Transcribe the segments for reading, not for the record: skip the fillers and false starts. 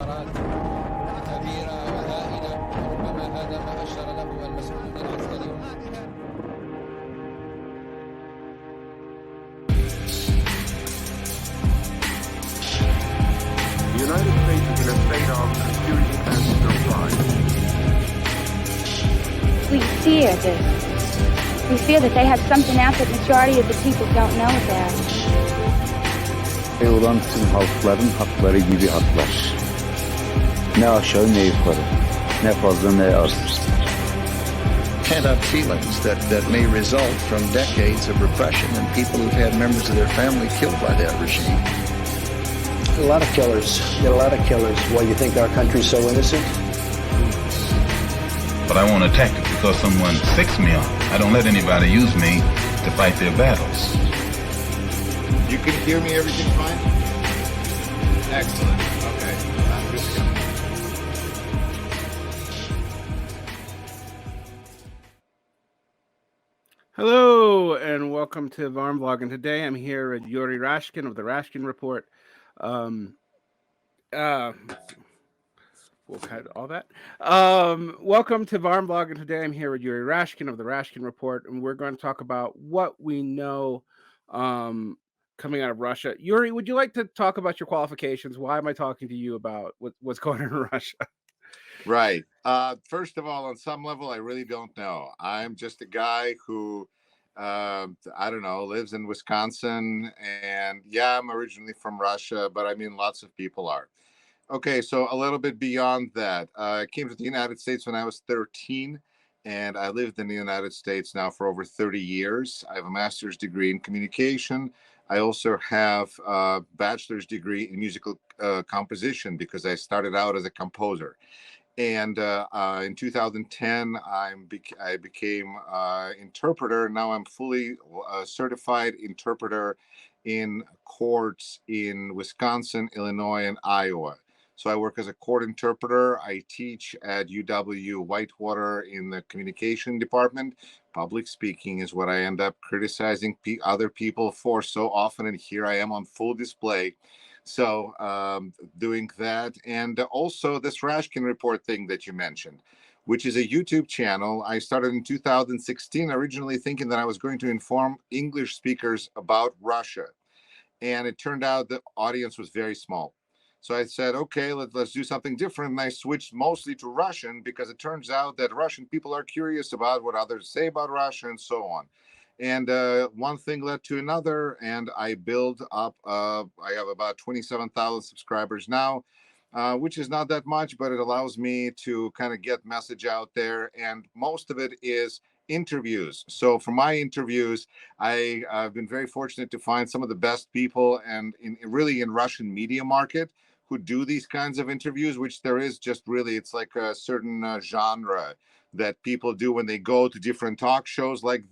قرارات كبيرة وهائلة، وربما هذا ما أشار له المسؤولون العسكريون. The United States is in a state of security national crime. We fear this. We fear that they have something out that majority of the people don't know about. Olan tüm halkların hakları gibi haklar. Ne aşağı ne yukarı, ne fazla ne az. Pent-up feelings that may result from decades of repression and people who've had members of their family killed by that regime. A lot of killers. Get a lot of killers. Why, you think our country's so innocent? But I won't attack it because someone sicks me on. I don't let anybody use me to fight their battles. You can hear me, everything fine? Excellent. Okay. I'm good to go. Hello and welcome to Varn Vlog, and today I'm here with Yuri Rashkin of the Rashkin Report. We'll cut all that. Welcome to Varn Vlog, and today I'm here with Yuri Rashkin of the Rashkin Report, and we're going to talk about what we know coming out of Russia. Yuri, would you like to talk about your qualifications? Why am I talking to you about what's going on in Russia? Right. First of all, on some level, I really don't know. I'm just a guy who, I don't know, lives in Wisconsin. And yeah, I'm originally from Russia, but I mean, lots of people are. Okay, so a little bit beyond that. I came to the United States when I was 13, and I lived in the United States now for over 30 years. I have a master's degree in communication. I also have a bachelor's degree in musical composition because I started out as a composer. And in 2010, I became interpreter. Now I'm fully certified interpreter in courts in Wisconsin, Illinois, and Iowa. So I work as a court interpreter. I teach at UW Whitewater in the communication department. Public speaking is what I end up criticizing other people for so often, and here I am on full display. So doing that, and also this Rashkin Report thing that you mentioned, which is a YouTube channel I started in 2016, originally thinking that I was going to inform English speakers about Russia. And it turned out the audience was very small. So I said, okay, let's do something different. And I switched mostly to Russian because it turns out that Russian people are curious about what others say about Russia and so on. And one thing led to another, and I build up, I have about 27,000 subscribers now, which is not that much, but it allows me to kind of get message out there. And most of it is interviews. So for my interviews, I've been very fortunate to find some of the best people and really in Russian media market who do these kinds of interviews, which there is just really, it's like a certain genre that people do when they go to different talk shows, like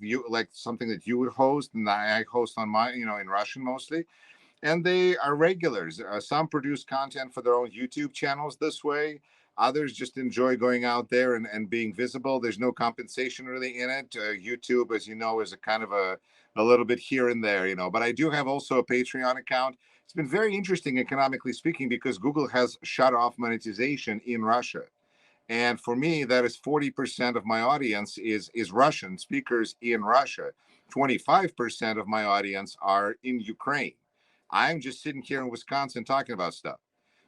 something that you would host and I host on my, in Russian mostly. And they are regulars. Some produce content for their own YouTube channels this way. Others just enjoy going out there and being visible. There's no compensation really in it. YouTube, as you know, is a kind of a little bit here and there, but I do have also a Patreon account. It's been very interesting economically speaking because Google has shut off monetization in Russia. And for me, that is 40% of my audience is Russian speakers in Russia. 25% of my audience are in Ukraine. I'm just sitting here in Wisconsin talking about stuff.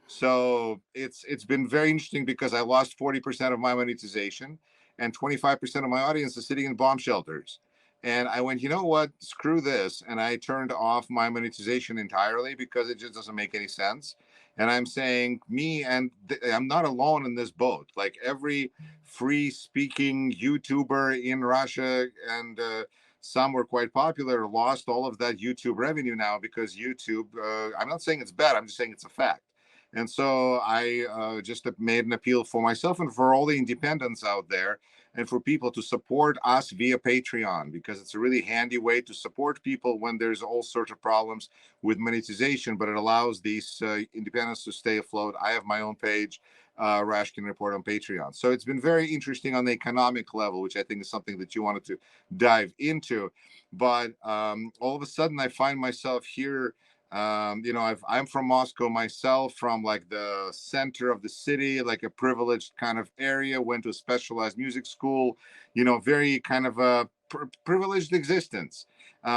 So it's been very interesting because I lost 40% of my monetization and 25% of my audience is sitting in bomb shelters. And I went, you know what, screw this. And I turned off my monetization entirely because it just doesn't make any sense. And I'm saying I'm not alone in this boat. Like every free speaking YouTuber in Russia and some were quite popular, lost all of that YouTube revenue now because YouTube, I'm not saying it's bad, I'm just saying it's a fact. And so I just made an appeal for myself and for all the independents out there and for people to support us via Patreon, because it's a really handy way to support people when there's all sorts of problems with monetization, but it allows these independents to stay afloat. I have my own page, Rashkin Report on Patreon. So it's been very interesting on the economic level, which I think is something that you wanted to dive into. But all of a sudden I find myself here I'm from Moscow myself, from like the center of the city, like a privileged kind of area. Went to a specialized music school, very kind of a privileged existence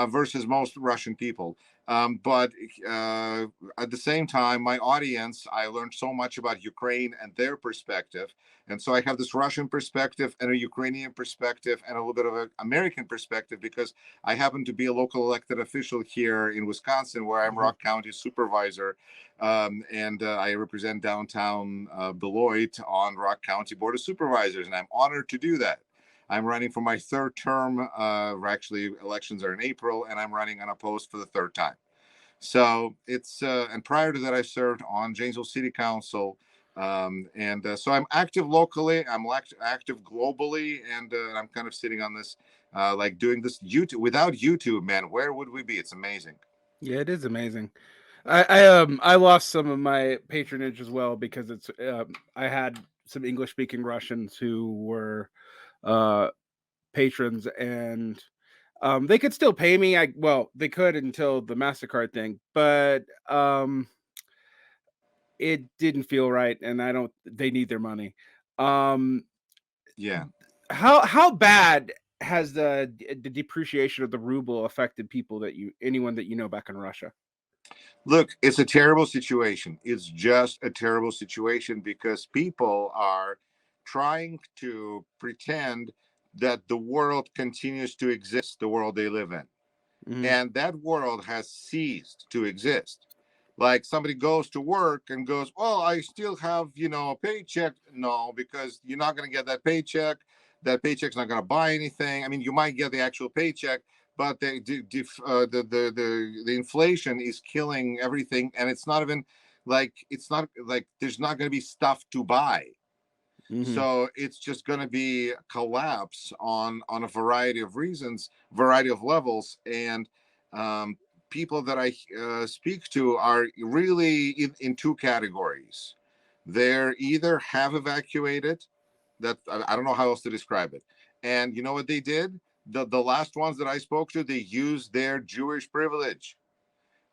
versus most Russian people. But at the same time, my audience, I learned so much about Ukraine and their perspective. And so I have this Russian perspective and a Ukrainian perspective and a little bit of an American perspective, because I happen to be a local elected official here in Wisconsin, where I'm Rock County supervisor. And I represent downtown Beloit on Rock County Board of Supervisors. And I'm honored to do that. I'm running for my third term. Actually, elections are in April, and I'm running unopposed for the third time. So and prior to that, I served on Janesville City Council. So I'm active locally, I'm active globally, and I'm kind of sitting on this, like doing this YouTube. Without YouTube, man, where would we be? It's amazing. Yeah, it is amazing. I lost some of my patronage as well, because it's I had some English speaking Russians who were patrons, and they could still pay me. They could until the MasterCard thing, but it didn't feel right, and they need their money. Yeah. How bad has the depreciation of the ruble affected anyone that you know back in Russia? Look, it's a terrible situation. It's just a terrible situation, because people are trying to pretend that the world continues to exist, the world they live in. Mhm. And that world has ceased to exist. Like, somebody goes to work and goes, well, I still have a paycheck. No, because you're not going to get that paycheck. That paycheck's not going to buy anything. I mean, you might get the actual paycheck, but the inflation is killing everything, and it's not like there's not going to be stuff to buy. So it's just going to be collapse on a variety of reasons, variety of levels. And people that I speak to are really in two categories. They're either have evacuated, that I don't know how else to describe it. And you know what they did? The last ones that I spoke to, they used their Jewish privilege.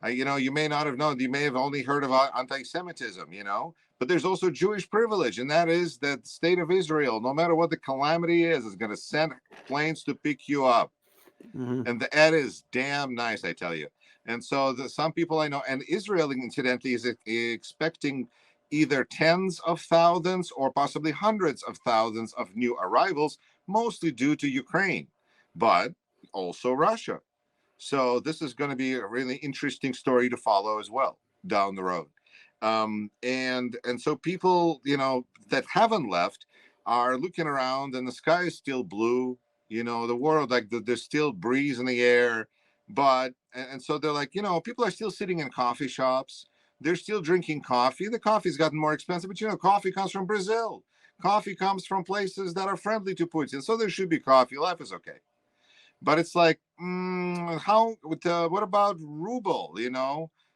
You may not have known, you may have only heard of anti-Semitism, but there's also Jewish privilege, and that is that the state of Israel, no matter what the calamity is going to send planes to pick you up. And that is damn nice, I tell you. And so some people I know, and Israel, incidentally, is expecting either tens of thousands or possibly hundreds of thousands of new arrivals, mostly due to Ukraine, but also Russia. So this is going to be a really interesting story to follow as well down the road. And so people, that haven't left are looking around, and the sky is still blue. The world, like there's still breeze in the air, and so they're like, people are still sitting in coffee shops. They're still drinking coffee. The coffee's gotten more expensive, but coffee comes from Brazil. Coffee comes from places that are friendly to Putin. So there should be coffee. Life is okay. But it's like, what about ruble?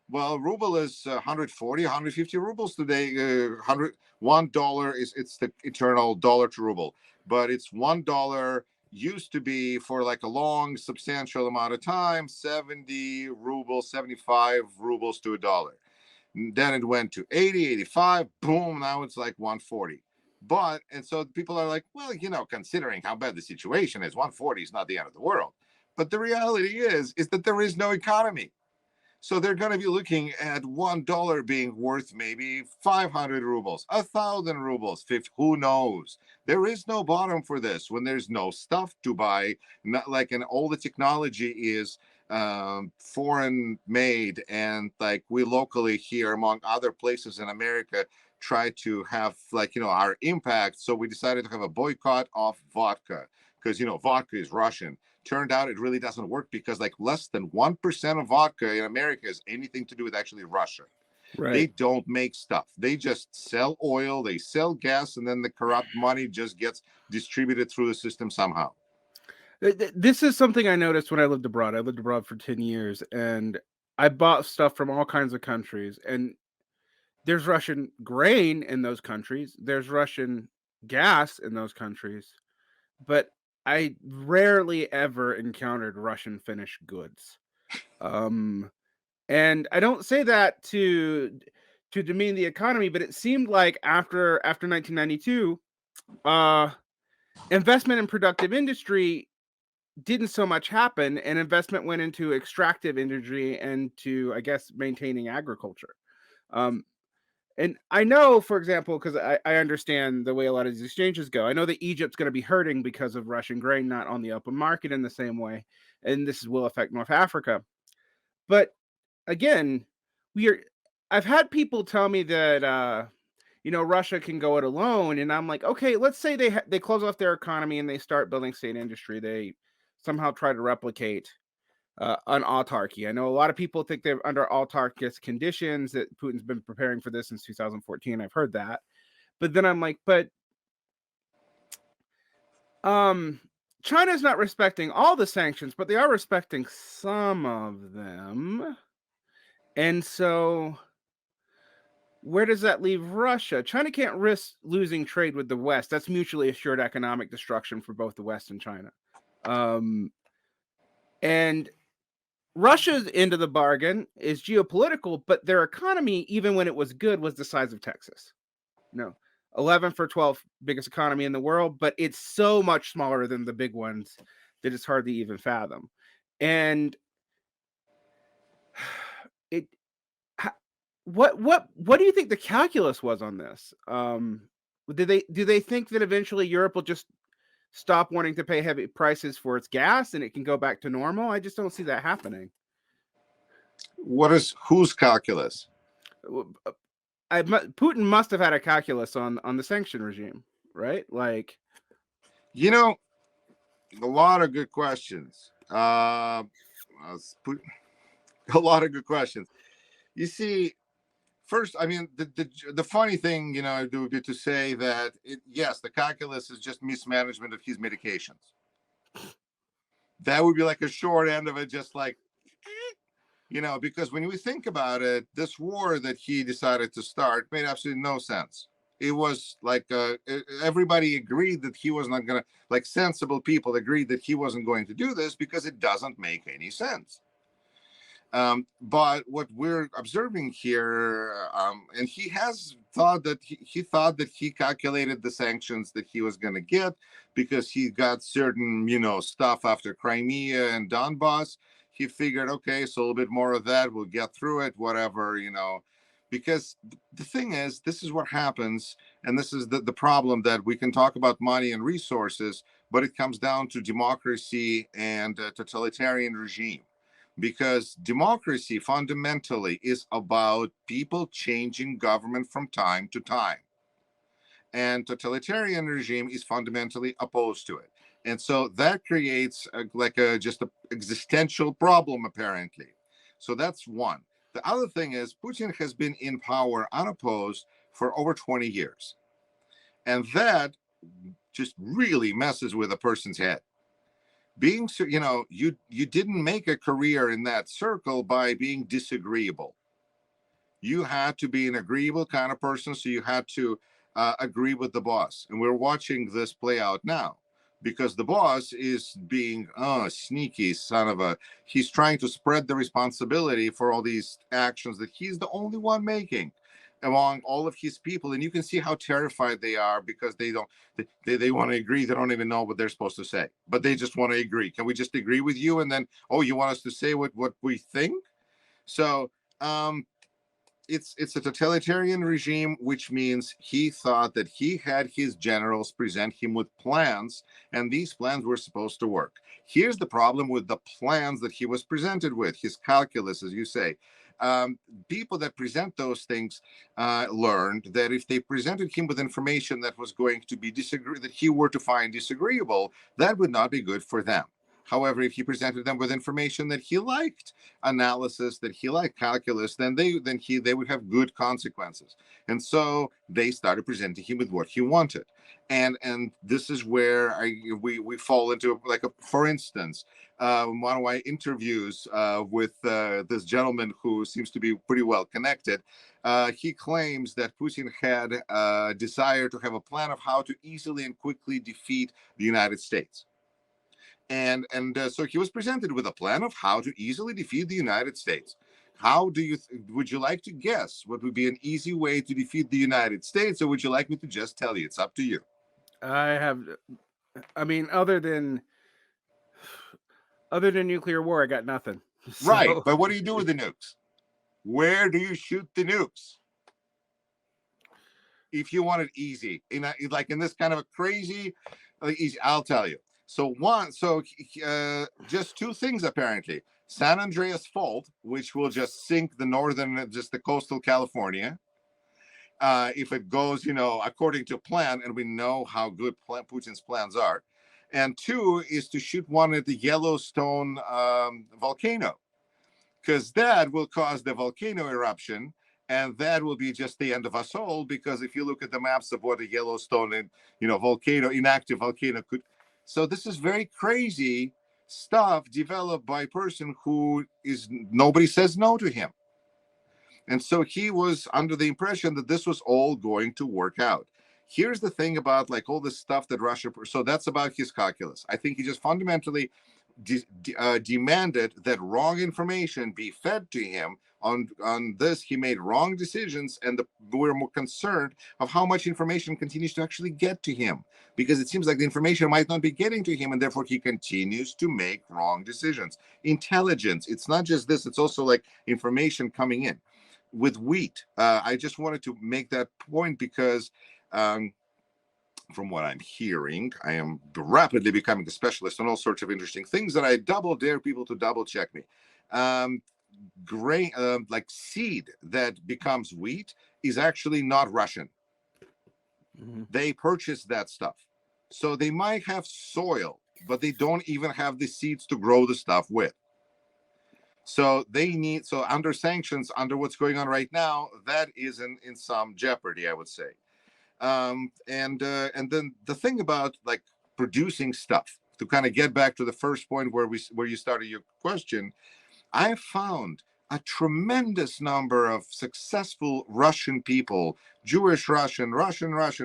Well, ruble is 140, 150 rubles today. $1 it's the eternal dollar to ruble, but it's $1 used to be for like a long, substantial amount of time, 70 rubles, 75 rubles to $1. Then it went to 80, 85, boom, now it's like 140. And so people are like, well, considering how bad the situation is, 140 is not the end of the world. But the reality is that there is no economy. So they're going to be looking at $1 being worth maybe 500 rubles, 1,000 rubles, 50, who knows? There is no bottom for this when there's no stuff to buy. Not like, and all the technology is foreign made, and like we locally here, among other places in America, try to have our impact. So we decided to have a boycott of vodka, because vodka is Russian. Turned out it really doesn't work, because like less than 1% of vodka in America has anything to do with actually Russia. Right. They don't make stuff. They just sell oil, they sell gas, and then the corrupt money just gets distributed through the system somehow. This is something I noticed when I lived abroad. I lived abroad for 10 years, and I bought stuff from all kinds of countries. And there's Russian grain in those countries. There's Russian gas in those countries. But I rarely ever encountered Russian finished goods. And I don't say that to demean the economy, but it seemed like after 1992, investment in productive industry didn't so much happen, and investment went into extractive industry and to, I guess, maintaining agriculture. Um, and I know, for example, because I understand the way a lot of these exchanges go. I know that Egypt's going to be hurting because of Russian grain not on the open market in the same way, and this will affect North Africa. But again, we are. I've had people tell me that Russia can go it alone, and I'm like, okay, let's say they close off their economy and they start building state industry. They somehow try to replicate an autarky. I know a lot of people think they're under autarkist conditions, that Putin's been preparing for this since 2014. I've heard that. But then I'm like, but China's not respecting all the sanctions, but they are respecting some of them. And so where does that leave Russia? China can't risk losing trade with the West. That's mutually assured economic destruction for both the West and China. And Russia's end of the bargain is geopolitical, but their economy, even when it was good, was the size of Texas. 11th or 12th biggest economy in the world, but it's so much smaller than the big ones that it's hard to even fathom. And what do you think the calculus was on this? Do they think that eventually Europe will just stop wanting to pay heavy prices for its gas and it can go back to normal? I just don't see that happening. Whose calculus? Putin must have had a calculus on the sanction regime, right? Like, a lot of good questions. A lot of good questions. You see, first, I mean, the funny thing, would be to say that yes, the calculus is just mismanagement of his medications. That would be like a short end of it, just like, because when we think about it, this war that he decided to start made absolutely no sense. It was like everybody agreed that he was not going to, like sensible people agreed that he wasn't going to do this because it doesn't make any sense. But what we're observing here, and he has thought that he thought that he calculated the sanctions that he was going to get because he got certain, stuff after Crimea and Donbass. He figured, okay, so a little bit more of that, we'll get through it, whatever, because the thing is, this is what happens. And this is the problem, that we can talk about money and resources, but it comes down to democracy and totalitarian regime. Because democracy fundamentally is about people changing government from time to time. And totalitarian regime is fundamentally opposed to it. And so that creates just an existential problem, apparently. So that's one. The other thing is, Putin has been in power unopposed for over 20 years. And that just really messes with a person's head. You didn't make a career in that circle by being disagreeable. You had to be an agreeable kind of person, so you had to agree with the boss. And we're watching this play out now, because the boss is being sneaky son of a. He's trying to spread the responsibility for all these actions that he's the only one making among all of his people. And you can see how terrified they are, because they want to agree. They don't even know what they're supposed to say, but they just want to agree. Can we just agree with you? And then, you want us to say what we think? So it's a totalitarian regime, which means he thought that he had his generals present him with plans, and these plans were supposed to work. Here's the problem with the plans that he was presented with, his calculus, as you say. People that present those things learned that if they presented him with information that was going to be that he were to find disagreeable, that would not be good for them. However, if he presented them with information that he liked, analysis that he liked, calculus, then they would have good consequences. And so they started presenting him with what he wanted. And this is where we fall into, for instance, one of my interviews with this gentleman who seems to be pretty well connected. He claims that Putin had a desire to have a plan of how to easily and quickly defeat the United States. And so he was presented with a plan of how to easily defeat the United States. How do you, would you like to guess what would be an easy way to defeat the United States, or would you like me to just tell you? It's up to you. I mean, other than nuclear war, I got nothing. Right, So, but what do you do with the nukes? Where do you shoot the nukes? If you want it easy, like in this kind of a crazy, easy, I'll tell you. So just two things apparently. San Andreas Fault, which will just sink the northern, just the coastal California, if it goes, according to plan, and we know how good Putin's plans are. And two is to shoot one at the Yellowstone volcano, because that will cause the volcano eruption, and that will be just the end of us all. Because if you look at the maps of what a Yellowstone and volcano, inactive volcano could, so this is very crazy stuff developed by a person who is, nobody says no to him. And so he was under the impression that this was all going to work out. Here's the thing about like all this stuff that Russia, so that's about his calculus. I think he just fundamentally demanded that wrong information be fed to him. On this, he made wrong decisions, and we're more concerned of how much information continues to actually get to him, because it seems like the information might not be getting to him, and therefore he continues to make wrong decisions. Intelligence, it's not just this, it's also like information coming in. With wheat, I just wanted to make that point because from what I'm hearing, I am rapidly becoming a specialist on all sorts of interesting things that I double dare people to double check me. Grain, like seed that becomes wheat, is actually not Russian. Mm-hmm. They purchase that stuff. So they might have soil, but they don't even have the seeds to grow the stuff with. So they need, so under sanctions, under what's going on right now, that is in some jeopardy, I would say. And then the thing about like producing stuff, to kind of get back to the first point where you started your question, I found a tremendous number of successful Russian people, Jewish Russian,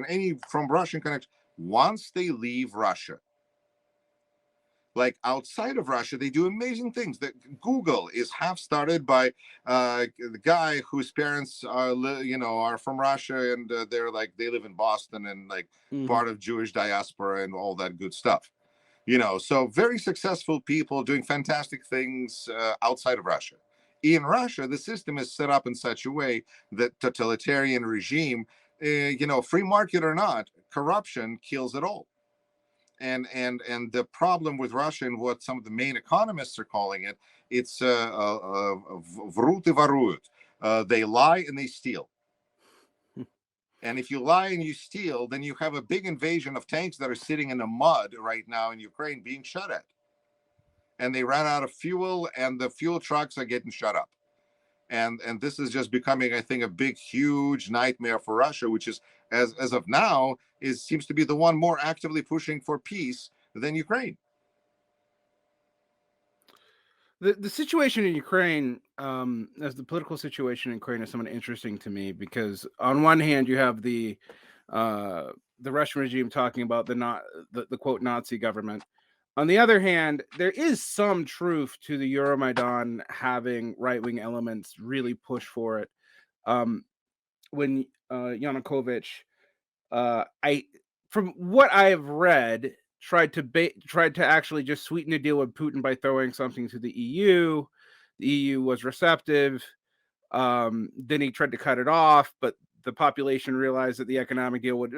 any from Russian connection, once they leave Russia. Like outside of Russia, they do amazing things. That Google is half started by the guy whose parents are from Russia, and they live in Boston and part of Jewish diaspora and all that good stuff. So very successful people doing fantastic things outside of Russia. In Russia, the system is set up in such a way that totalitarian regime, free market or not, corruption kills it all. And the problem with Russia, and what some of the main economists are calling it, it's vrut и воруют. They lie and they steal. And if you lie and you steal, then you have a big invasion of tanks that are sitting in the mud right now in Ukraine being shot at. And they ran out of fuel, and the fuel trucks are getting shut up. And this is just becoming, I think, a big, huge nightmare for Russia, which is, as of now, seems to be the one more actively pushing for peace than Ukraine. The situation in Ukraine, as the political situation in Ukraine, is somewhat interesting to me, because on one hand you have the Russian regime talking about the quote Nazi government. On the other hand, there is some truth to the Euromaidan having right-wing elements really push for it. When Yanukovych, from what I have read, tried to actually just sweeten the deal with Putin by throwing something to the EU. The EU was receptive. Then he tried to cut it off, but the population realized that the economic deal would,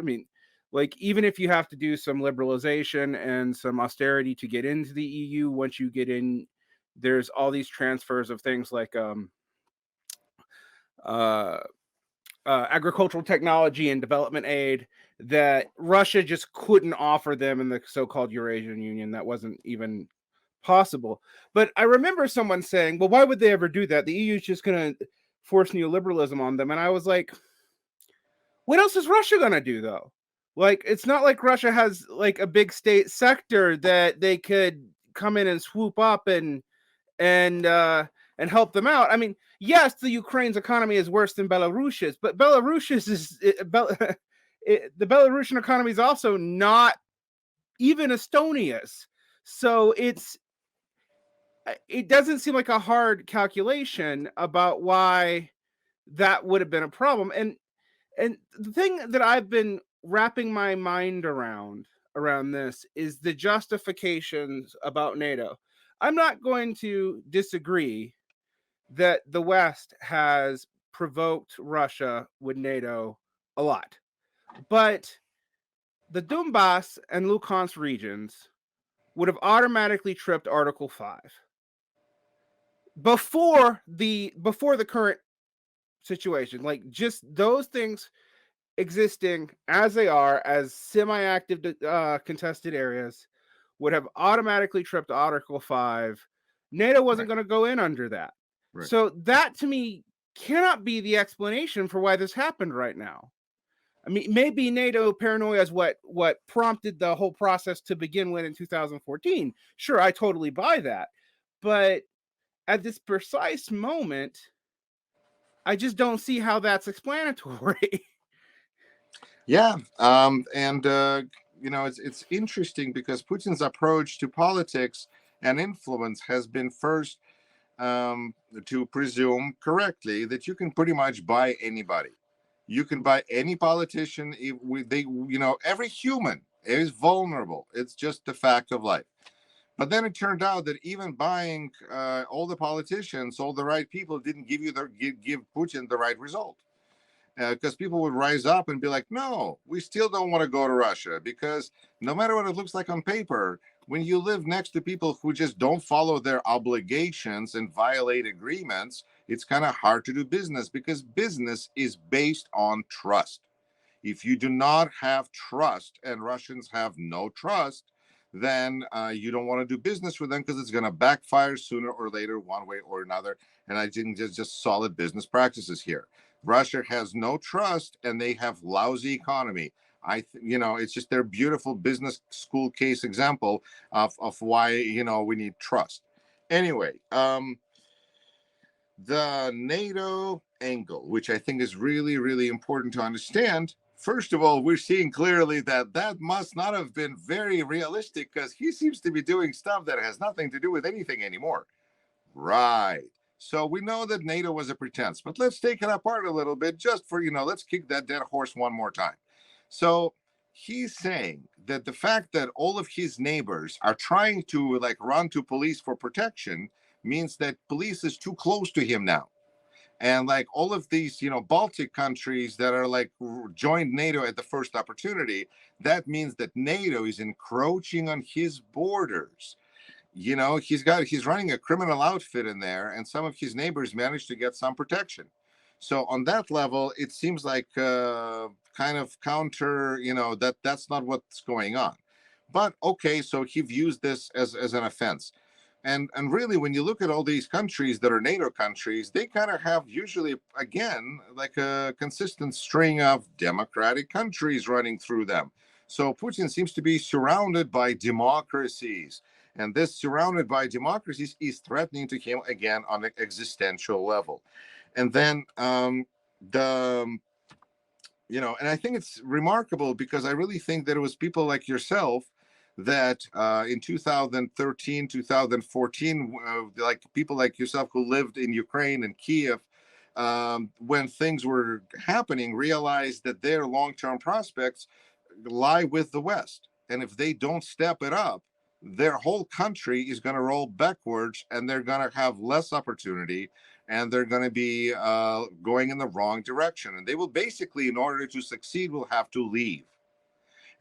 even if you have to do some liberalization and some austerity to get into the EU, once you get in, there's all these transfers of things like agricultural technology and development aid that Russia just couldn't offer them in the so-called Eurasian Union. That wasn't even possible. But I remember someone saying, well, why would they ever do that? The EU is just going to force neoliberalism on them. And I was like, what else is Russia going to do, though? It's not like Russia has a big state sector that they could come in and swoop up and help them out. Yes, the Ukraine's economy is worse than Belarus's, but Belarus's the Belarusian economy is also not even Estonia's. So it doesn't seem like a hard calculation about why that would have been a problem. And the thing that I've been wrapping my mind around this is the justifications about NATO. I'm not going to disagree that the West has provoked Russia with NATO a lot. But the Donbass and Luhansk regions would have automatically tripped Article 5 before the current situation. Like, just those things existing as they are, as semi-active contested areas, would have automatically tripped Article 5. NATO wasn't going to go in under that. Right. So that, to me, cannot be the explanation for why this happened right now. I mean, maybe NATO paranoia is what prompted the whole process to begin with in 2014. Sure, I totally buy that. But at this precise moment, I just don't see how that's explanatory. Yeah, and it's interesting because Putin's approach to politics and influence has been first to presume correctly that you can pretty much buy anybody. You can buy any politician. Every human is vulnerable. It's just the fact of life. But then it turned out that even buying all the politicians, all the right people, didn't give Putin the right result. Because people would rise up and be like, no, we still don't want to go to Russia, because no matter what it looks like on paper, when you live next to people who just don't follow their obligations and violate agreements, it's kind of hard to do business, because business is based on trust. If you do not have trust, and Russians have no trust, then you don't want to do business with them, because it's going to backfire sooner or later, one way or another. And I think there's just solid business practices here. Russia has no trust, and they have lousy economy. It's just their beautiful business school case example of why we need trust. Anyway, the NATO angle, which I think is really, really important to understand. First of all, we're seeing clearly that must not have been very realistic, because he seems to be doing stuff that has nothing to do with anything anymore. Right. So we know that NATO was a pretense, but let's take it apart a little bit, just for, let's kick that dead horse one more time. So he's saying that the fact that all of his neighbors are trying to run to police for protection means that police is too close to him now. And all of these, Baltic countries that are joined NATO at the first opportunity, that means that NATO is encroaching on his borders. He's running a criminal outfit in there, and some of his neighbors managed to get some protection. So on that level, it seems like kind of counter, that's not what's going on. But okay, so he views this as an offense. And really, when you look at all these countries that are NATO countries, they kind of have usually, again, like a consistent string of democratic countries running through them. So Putin seems to be surrounded by democracies. And this surrounded by democracies is threatening to him again on an existential level. And then and I think it's remarkable, because I really think that it was people like yourself that in 2013, 2014, people like yourself who lived in Ukraine and Kiev, when things were happening, realized that their long-term prospects lie with the West. And if they don't step it up, their whole country is going to roll backwards, and they're going to have less opportunity, and they're going to be going in the wrong direction. And they will basically, in order to succeed, will have to leave.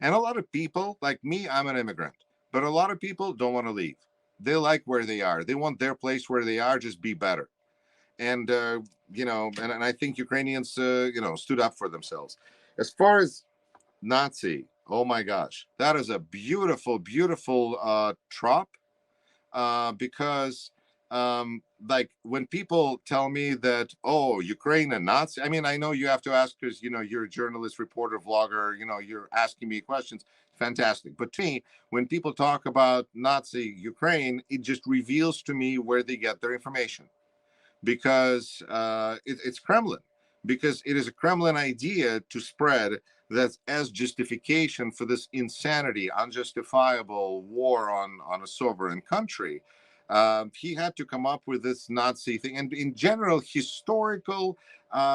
And a lot of people, like me, I'm an immigrant, but a lot of people don't want to leave. They like where they are. They want their place where they are, just be better. And, and I think Ukrainians, stood up for themselves. As far as Nazi, oh my gosh, that is a beautiful, beautiful trop, because when people tell me that, oh, Ukraine and Nazi, I mean, I know you have to ask, because you're a journalist, reporter, vlogger, you're asking me questions. Fantastic. But to me, when people talk about Nazi Ukraine, it just reveals to me where they get their information, because it's Kremlin, because it is a Kremlin idea to spread that as justification for this insanity, unjustifiable war on a sovereign country. He had to come up with this Nazi thing, and in general, historical,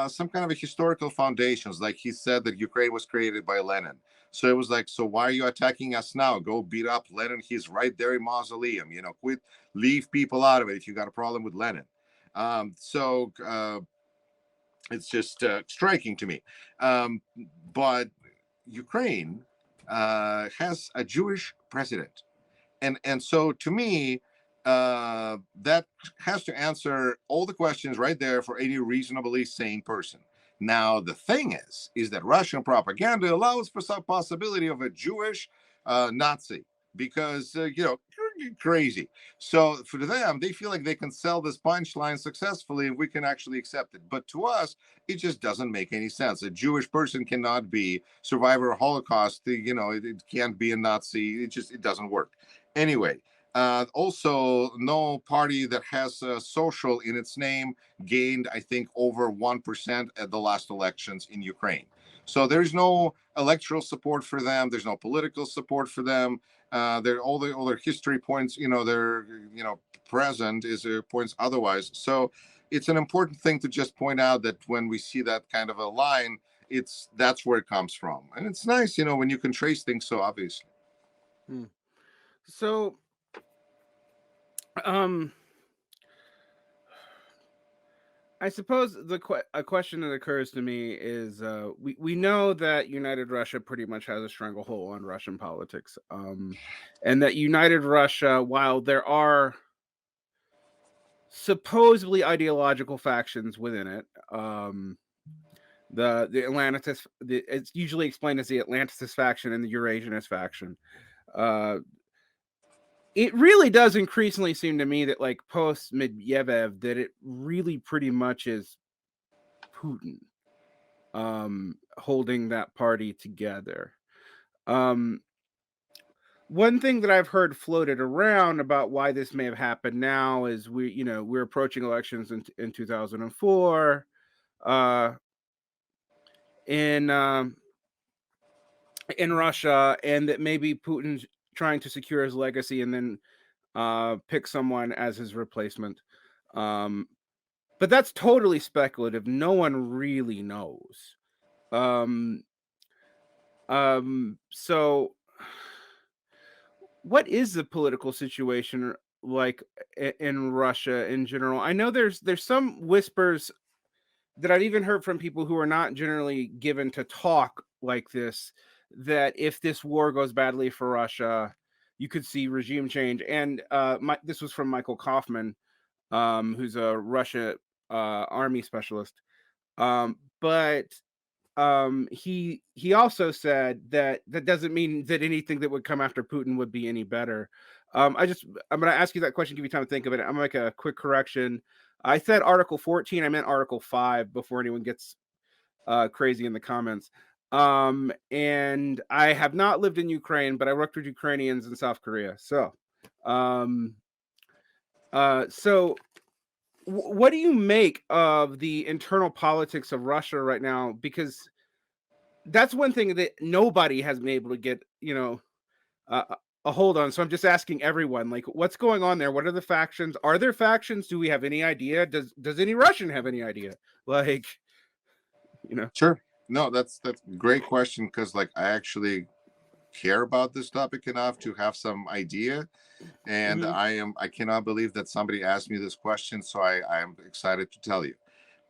some kind of a historical foundations. Like he said that Ukraine was created by Lenin. So it was like, so why are you attacking us now? Go beat up Lenin. He's right there in mausoleum. Quit, leave people out of it if you got a problem with Lenin. It's just striking to me. But Ukraine has a Jewish president, and so to me, that has to answer all the questions right there for any reasonably sane person. Now the thing is that Russian propaganda allows for some possibility of a Jewish Nazi, because crazy. So for them, they feel like they can sell this punchline successfully and we can actually accept it. But to us, it just doesn't make any sense. A Jewish person cannot be survivor of Holocaust. It can't be a Nazi. It doesn't work. Anyway, also, no party that has social in its name gained, I think, over 1% at the last elections in Ukraine. So there's no electoral support for them. There's no political support for them. All their history points, they're present is points otherwise. So it's an important thing to just point out that when we see that kind of a line, that's where it comes from, and it's nice, when you can trace things so obviously. So, I suppose a question that occurs to me is we know that United Russia pretty much has a stranglehold on Russian politics, and that United Russia, while there are supposedly ideological factions within it, the Atlanticist, it's usually explained as the Atlanticist faction and the Eurasianist faction. It really does increasingly seem to me that, like, post Medvedev, that it really pretty much is Putin holding that party together. One thing that I've heard floated around about why this may have happened now is we're approaching elections in 2004 in Russia, and that maybe Putin's trying to secure his legacy and then pick someone as his replacement. But that's totally speculative. No one really knows. So what is the political situation like in Russia in general? I know there's some whispers that I've even heard from people who are not generally given to talk like this, that if this war goes badly for Russia, you could see regime change. And this was from Michael Kaufman, who's a Russia army specialist. But he also said that doesn't mean that anything that would come after Putin would be any better. I'm going to ask you that question, give you time to think of it. I'm going to make a quick correction. I said Article 14. I meant Article 5 before anyone gets crazy in the comments. And I have not lived in Ukraine, but I worked with Ukrainians in South Korea. So, what do you make of the internal politics of Russia right now? Because that's one thing that nobody has been able to get, a hold on. So I'm just asking everyone, like, what's going on there? What are the factions? Are there factions? Do we have any idea? Does any Russian have any idea? Like, Sure. No, that's a great question, because like I actually care about this topic enough to have some idea, and I cannot believe that somebody asked me this question, so I am excited to tell you.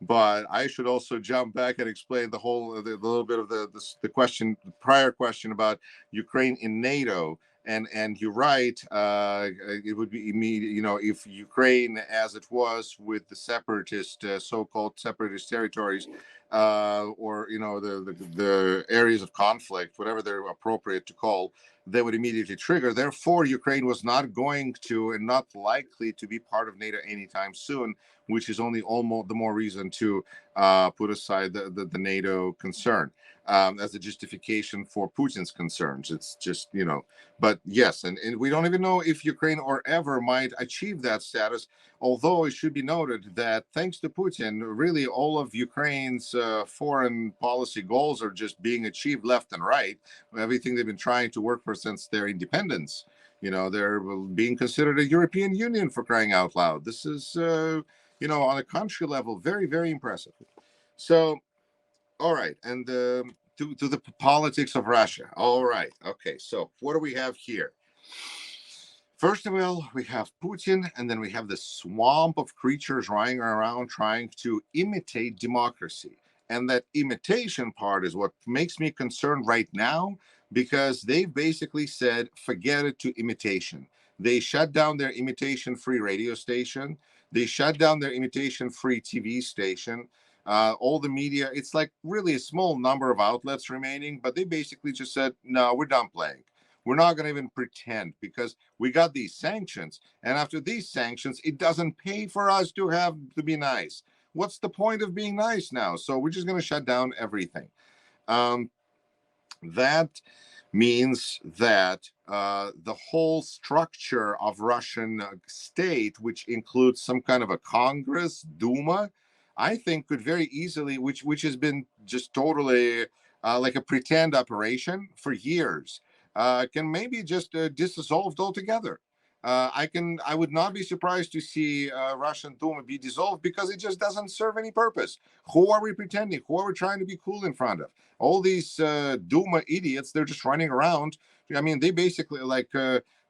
But I should also jump back and explain the little bit of the prior question about Ukraine in NATO. And you're right. It would be immediate, if Ukraine, as it was with the separatist, so-called separatist territories, or the areas of conflict, whatever they're appropriate to call, they would immediately trigger. Therefore, Ukraine was not going to and not likely to be part of NATO anytime soon, which is only almost the more reason to put aside the NATO concern as a justification for Putin's concerns. It's just, but yes, and we don't even know if Ukraine or ever might achieve that status, although it should be noted that thanks to Putin, really all of Ukraine's foreign policy goals are just being achieved left and right, everything they've been trying to work for since their independence. They're being considered a European Union, for crying out loud. This is, on a country level, very, very impressive. So, all right. And to the politics of Russia. All right. Okay. So what do we have here? First of all, we have Putin, and then we have the swamp of creatures running around trying to imitate democracy. And that imitation part is what makes me concerned right now, because they've basically said, forget it to imitation. They shut down their imitation-free radio station. They shut down their imitation-free TV station. All the media, it's like really a small number of outlets remaining, but they basically just said, no, we're done playing. We're not going to even pretend, because we got these sanctions. And after these sanctions, it doesn't pay for us to be nice. What's the point of being nice now? So we're just going to shut down everything. That means that the whole structure of Russian state, which includes some kind of a Congress, Duma, I think could very easily, which has been just totally like a pretend operation for years, can maybe just dissolved altogether. I would not be surprised to see Russian Duma be dissolved, because it just doesn't serve any purpose. Who are we pretending? Who are we trying to be cool in front of? All these Duma idiots, they're just running around. I mean, they basically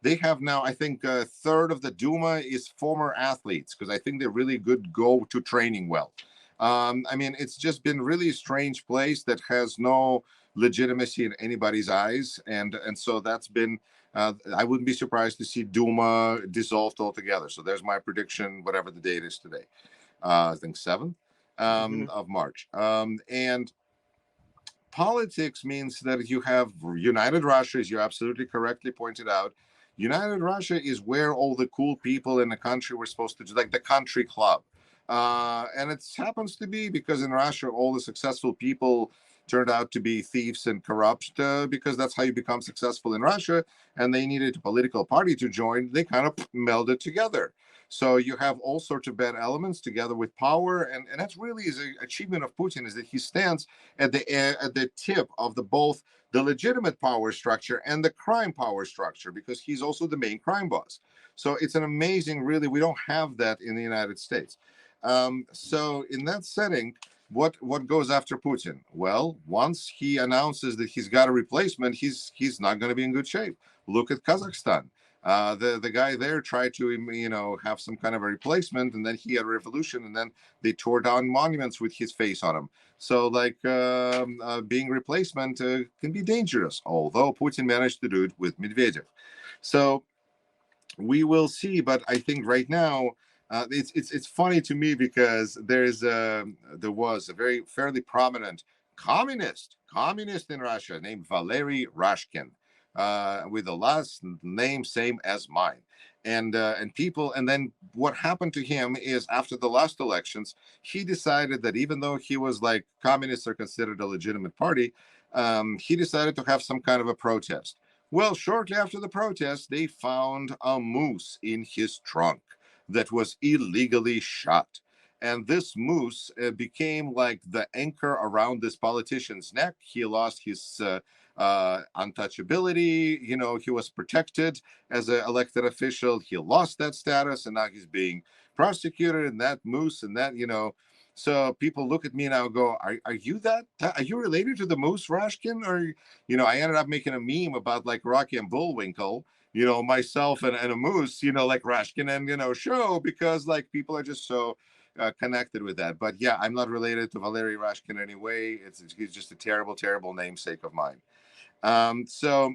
they have now, I think, a third of the Duma is former athletes, because I think they're really good, go to training well. I mean, it's just been really a strange place that has no legitimacy in anybody's eyes, and so that's been. I wouldn't be surprised to see Duma dissolved altogether. So there's my prediction, whatever the date is today. I think 7th of March. And politics means that you have United Russia, as you absolutely correctly pointed out. United Russia is where all the cool people in the country were supposed to do, like the country club. And it happens to be because in Russia, all the successful people turned out to be thieves and corrupt, because that's how you become successful in Russia. And they needed a political party to join. They kind of melded together. So you have all sorts of bad elements together with power. And that's really is an achievement of Putin, is that he stands at the tip of both the legitimate power structure and the crime power structure, because he's also the main crime boss. So it's an amazing, really, we don't have that in the United States. So in that setting, what goes after Putin? Well, once he announces that he's got a replacement, he's not going to be in good shape. Look at Kazakhstan. The guy there tried to have some kind of a replacement, and then he had a revolution, and then they tore down monuments with his face on them. So being replacement can be dangerous, although Putin managed to do it with Medvedev. So we will see, but I think right now it's funny to me, because there was a very fairly prominent communist in Russia named Valery Rashkin, with the last name same as mine, and then what happened to him is, after the last elections, he decided that even though he was like, communists are considered a legitimate party, he decided to have some kind of a protest. Well, shortly after the protest, they found a moose in his trunk that was illegally shot. And this moose became like the anchor around this politician's neck. He lost his untouchability. He was protected as an elected official. He lost that status, and now he's being prosecuted. And that moose, and that, so people look at me now and go, are you are you related to the moose, Rashkin? Or, I ended up making a meme about like Rocky and Bullwinkle, myself and a moose, like Rashkin and, show, because like people are just so connected with that. But yeah, I'm not related to Valery Rashkin anyway. He's just a terrible, terrible namesake of mine. So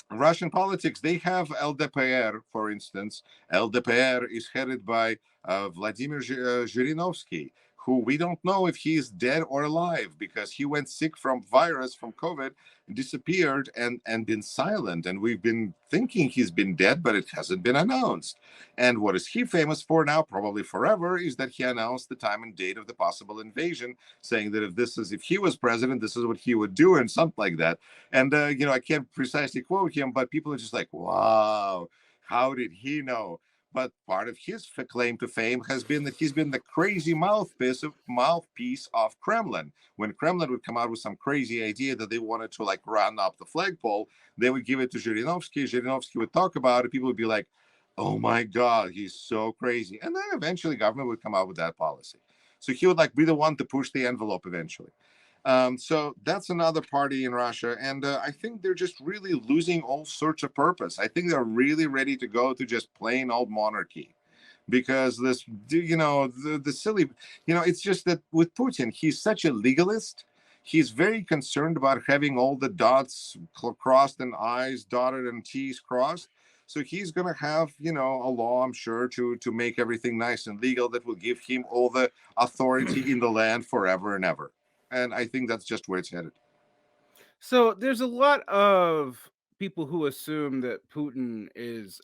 Russian politics, they have LDPR, for instance. LDPR is headed by Vladimir Zhirinovsky, who we don't know if he's dead or alive, because he went sick from COVID, disappeared and been silent. And we've been thinking he's been dead, but it hasn't been announced. And what is he famous for now, probably forever, is that he announced the time and date of the possible invasion, saying that if he was president, this is what he would do, and something like that. And, I can't precisely quote him, but people are just like, wow, how did he know? But part of his claim to fame has been that he's been the crazy mouthpiece of Kremlin. When Kremlin would come out with some crazy idea that they wanted to like run up the flagpole, they would give it to Zhirinovsky. Zhirinovsky would talk about it. People would be like, "Oh my God, he's so crazy!" And then eventually, government would come out with that policy. So he would like be the one to push the envelope eventually. So that's another party in Russia, and I think they're just really losing all sorts of purpose. I think they're really ready to go to just plain old monarchy, because this, the silly, it's just that with Putin, he's such a legalist. He's very concerned about having all the dots crossed and I's dotted and T's crossed. So he's going to have, a law, I'm sure, to make everything nice and legal that will give him all the authority in the land forever and ever. And I think that's just where it's headed. So there's a lot of people who assume that Putin is,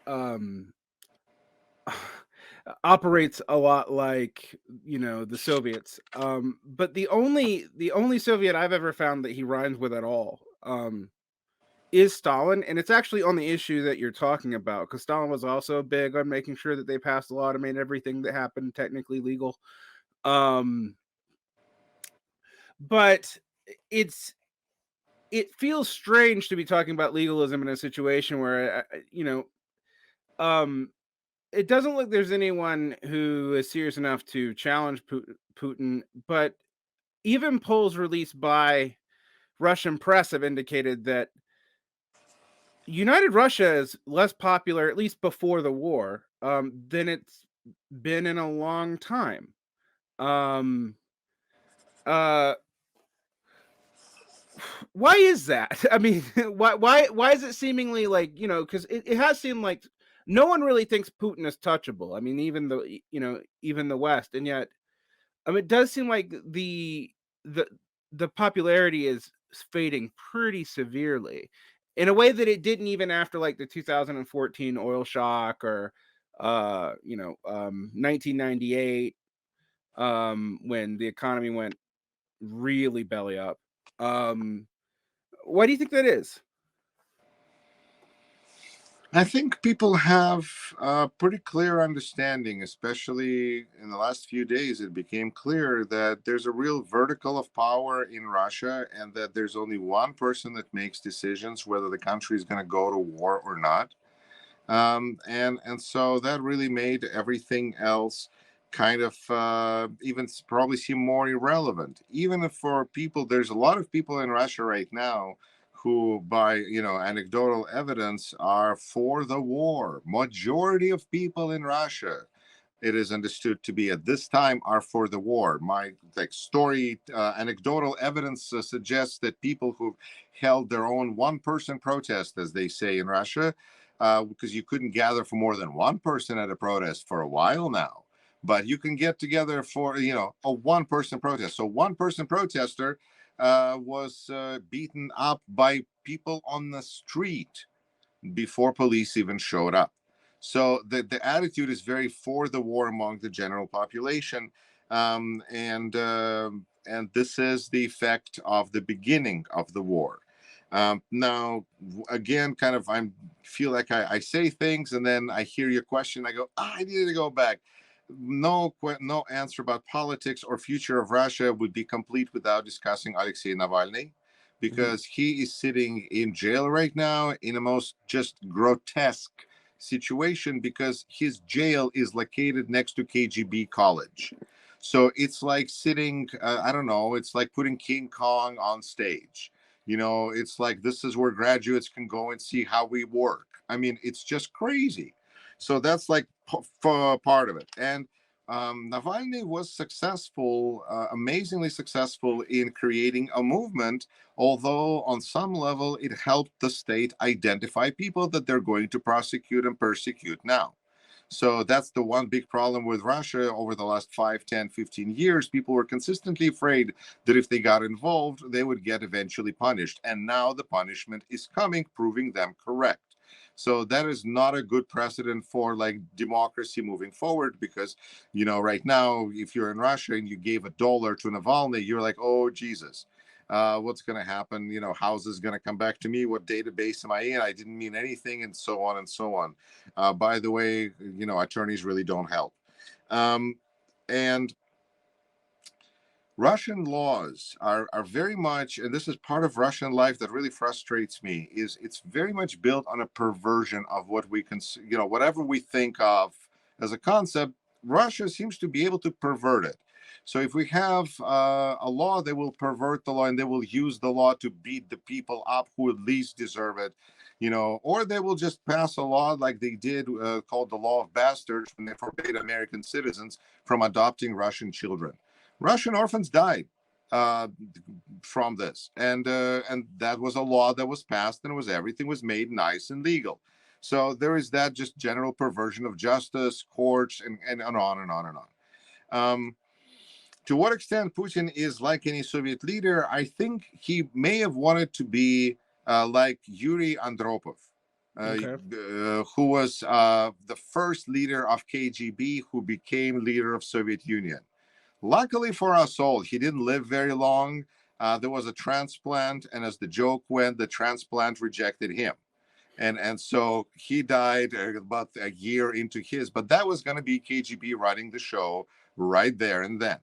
um, operates a lot like the Soviets. But the only Soviet I've ever found that he rhymes with at all is Stalin, and it's actually on the issue that you're talking about, because Stalin was also big on making sure that they passed a law to make everything that happened technically legal. But it feels strange to be talking about legalism in a situation where it doesn't look there's anyone who is serious enough to challenge Putin. But even polls released by Russian press have indicated that United Russia is less popular, at least before the war, than it's been in a long time. Um, uh, why is that? I mean, why is it seemingly like, because it has seemed like no one really thinks Putin is touchable. I mean, even the West, and yet, it does seem like the popularity is fading pretty severely in a way that it didn't even after like the 2014 oil shock or 1998 when the economy went really belly up. Why do you think that is? I think people have a pretty clear understanding, especially in the last few days. It became clear that there's a real vertical of power in Russia, and that there's only one person that makes decisions whether the country is going to go to war or not. And so that really made everything else kind of even probably seem more irrelevant. Even if for people, there's a lot of people in Russia right now who, by anecdotal evidence, are for the war. Majority of people in Russia, it is understood to be at this time, are for the war. My anecdotal evidence suggests that people who held their own one-person protest, as they say in Russia, because you couldn't gather for more than one person at a protest for a while now, but you can get together for a one-person protest. So one-person protester was beaten up by people on the street before police even showed up. So the attitude is very for the war among the general population, and this is the effect of the beginning of the war. Now, again, kind of, I feel like I say things and then I hear your question. I go, I needed to go back. No answer about politics or future of Russia would be complete without discussing Alexei Navalny, because he is sitting in jail right now in a most just grotesque situation, because his jail is located next to KGB college. So it's like sitting, I don't know, it's like putting King Kong on stage. It's like, this is where graduates can go and see how we work. I mean, it's just crazy. So that's like part of it. And Navalny was successful, amazingly successful in creating a movement, although on some level it helped the state identify people that they're going to prosecute and persecute now. So that's the one big problem with Russia over the last 5, 10, 15 years. People were consistently afraid that if they got involved, they would get eventually punished. And now the punishment is coming, proving them correct. So that is not a good precedent for like democracy moving forward, because, right now, if you're in Russia and you gave $1 to Navalny, you're like, oh, Jesus. what's going to happen, how is this going to come back to me, what database am I in, I didn't mean anything, and so on and so on. By the way, attorneys really don't help. And Russian laws are very much, and this is part of Russian life that really frustrates me, is it's very much built on a perversion of what we can, whatever we think of as a concept, Russia seems to be able to pervert it. So if we have a law, they will pervert the law and they will use the law to beat the people up who at least deserve it, or they will just pass a law like they did called the Law of Bastards when they forbade American citizens from adopting Russian children. Russian orphans died from this, and that was a law that was passed, and everything was made nice and legal. So there is that just general perversion of justice, courts, and on and on and on. To what extent Putin is like any Soviet leader, I think he may have wanted to be like Yuri Andropov, who was the first leader of KGB who became leader of Soviet Union. Luckily for us all, he didn't live very long. There was a transplant, and as the joke went, the transplant rejected him. And so he died about a year into his, but that was going to be KGB running the show right there and then.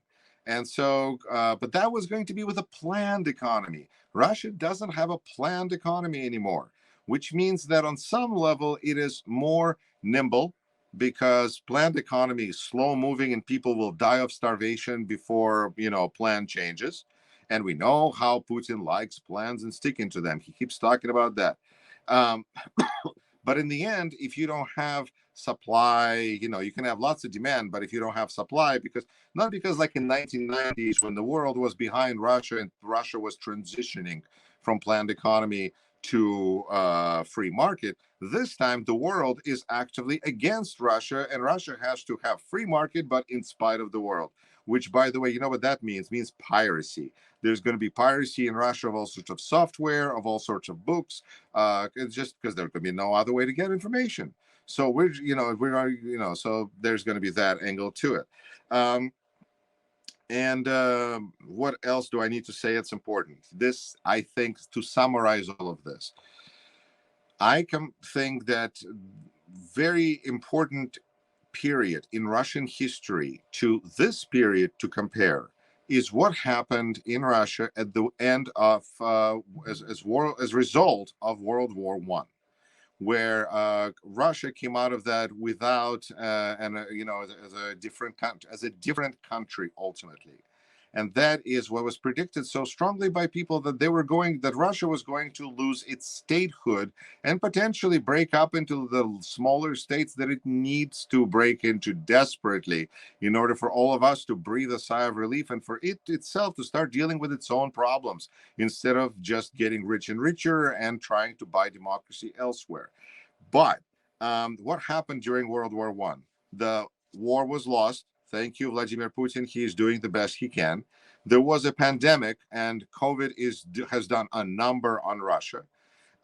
And so, but that was going to be with a planned economy. Russia doesn't have a planned economy anymore, which means that on some level it is more nimble, because planned economy is slow moving and people will die of starvation before, plan changes. And we know how Putin likes plans and sticking to them. He keeps talking about that. But in the end, if you don't have supply, you can have lots of demand, but if you don't have supply, not because like in 1990s when the world was behind Russia and Russia was transitioning from planned economy to free market, this time the world is actively against Russia, and Russia has to have free market, but in spite of the world, which, by the way, you know what that means? It means piracy. There's going to be piracy in Russia of all sorts of software, of all sorts of books. It's just because there could be no other way to get information. So so there's going to be that angle to it. And what else do I need to say? It's important. This, I think, to summarize all of this, I can think that very important period in Russian history to this period to compare is what happened in Russia at the end of as a result of World War I, where Russia came out of that without as a different country ultimately. And that is what was predicted so strongly by people, that Russia was going to lose its statehood and potentially break up into the smaller states that it needs to break into desperately in order for all of us to breathe a sigh of relief and for it itself to start dealing with its own problems instead of just getting rich and richer and trying to buy democracy elsewhere. But what happened during World War I? The war was lost. Thank you, Vladimir Putin. He is doing the best he can. There was a pandemic, and COVID has done a number on Russia.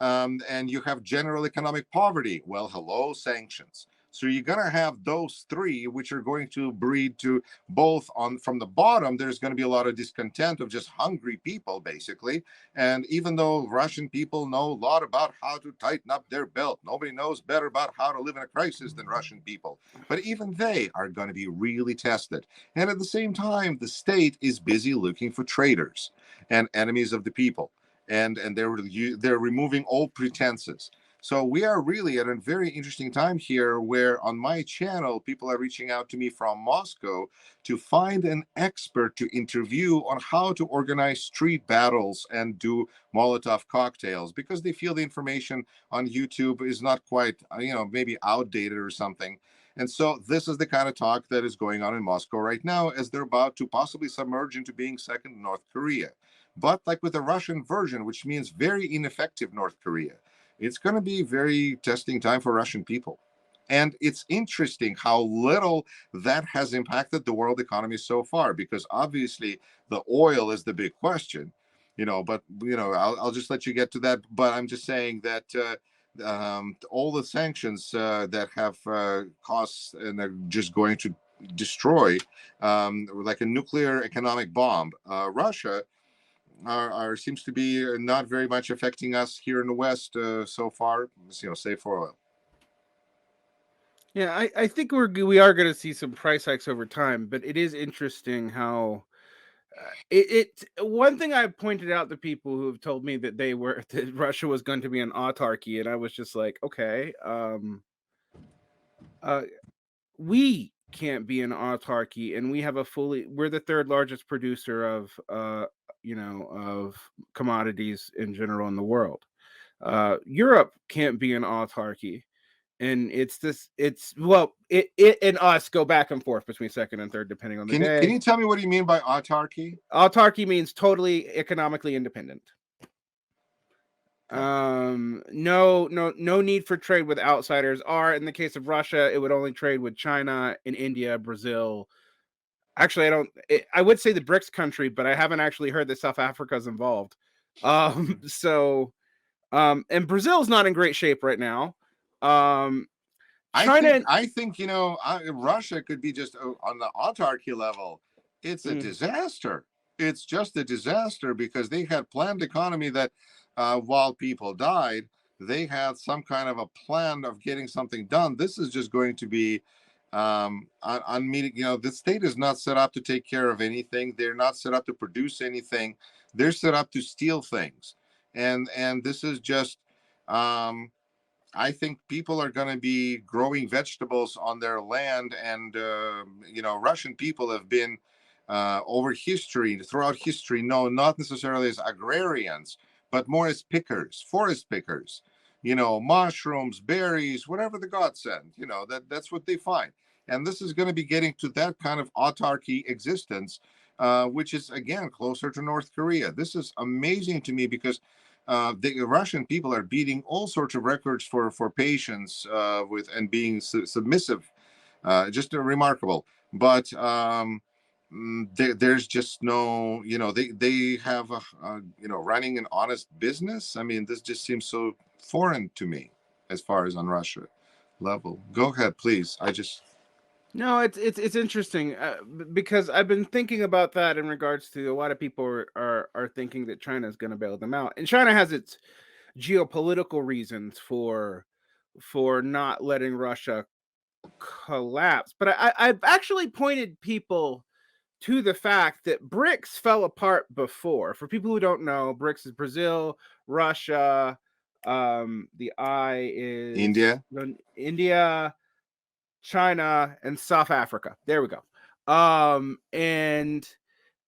And you have general economic poverty. Well, hello, sanctions. So you're going to have those three, which are going to breed to both from the bottom. There's going to be a lot of discontent of just hungry people, basically. And even though Russian people know a lot about how to tighten up their belt, nobody knows better about how to live in a crisis than Russian people. But even they are going to be really tested. And at the same time, the state is busy looking for traitors and enemies of the people. And they're removing all pretenses. So we are really at a very interesting time here where on my channel, people are reaching out to me from Moscow to find an expert to interview on how to organize street battles and do Molotov cocktails, because they feel the information on YouTube is not quite, maybe outdated or something. And so this is the kind of talk that is going on in Moscow right now as they're about to possibly submerge into being second North Korea. But like with the Russian version, which means very ineffective North Korea. It's going to be very testing time for Russian people. And it's interesting how little that has impacted the world economy so far, because obviously the oil is the big question, but, I'll just let you get to that. But I'm just saying that all the sanctions that have costs and are just going to destroy, like a nuclear economic bomb, Russia, seems to be not very much affecting us here in the West so far. Save for oil. Yeah, I think we are going to see some price hikes over time, but it is interesting how one thing I pointed out to people who have told me that that Russia was going to be an autarky, and I was just like, okay, we can't be an autarky, and we're the third largest producer of of commodities in general in the world. Europe can't be an autarky, and it and us go back and forth between second and third depending on the day. Can you tell me what you mean by autarky? Autarky means totally economically independent. No need for trade with outsiders. In the case of Russia, it would only trade with China and India, Brazil. Actually, I would say the BRICS country, but I haven't actually heard that South Africa's involved. And Brazil's not in great shape right now. China, I think Russia could be just on the autarky level. It's a disaster. It's just a disaster because they had planned economy that while people died, they had some kind of a plan of getting something done. This is just going to be unmeeting. The state is not set up to take care of anything. They're not set up to produce anything. They're set up to steal things. And this is just, I think people are going to be growing vegetables on their land. And, Russian people have been throughout history, not necessarily as agrarians, but more as pickers, forest pickers, mushrooms, berries, whatever the God send, that's what they find. And this is going to be getting to that kind of autarky existence, which is, again, closer to North Korea. This is amazing to me because the Russian people are beating all sorts of records for patience and being submissive, just remarkable. But there's just no, they have running an honest business. I mean, this just seems so foreign to me as far as on Russia level. Go ahead, please. No, it's interesting because I've been thinking about that in regards to a lot of people are thinking that China is going to bail them out, and China has its geopolitical reasons for not letting Russia collapse. But I've actually pointed people to the fact that BRICS fell apart before. For people who don't know, BRICS is Brazil, Russia, the I is India, China, and South Africa. There we go.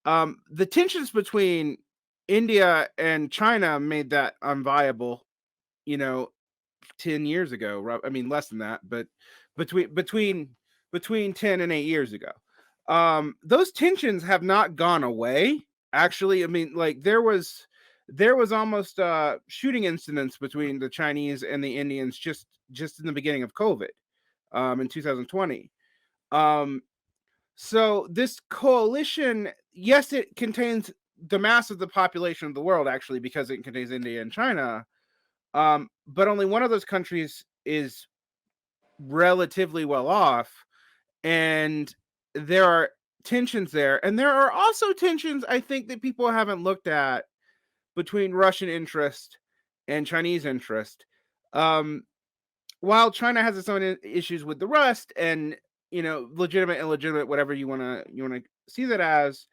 The tensions between India and China made that unviable, 10 years ago. I mean, less than that, but between 10 and 8 years ago. Those tensions have not gone away. Actually, I mean, like there was almost shooting incidents between the Chinese and the Indians just in the beginning of COVID, in 2020. So this coalition, yes, it contains the mass of the population of the world, actually, because it contains India and China. But only one of those countries is relatively well off, and there are tensions there. And there are also tensions, I think, that people haven't looked at between Russian interest and Chinese interest. While China has its own issues with the Rust and, legitimate, illegitimate, whatever you want to see that as,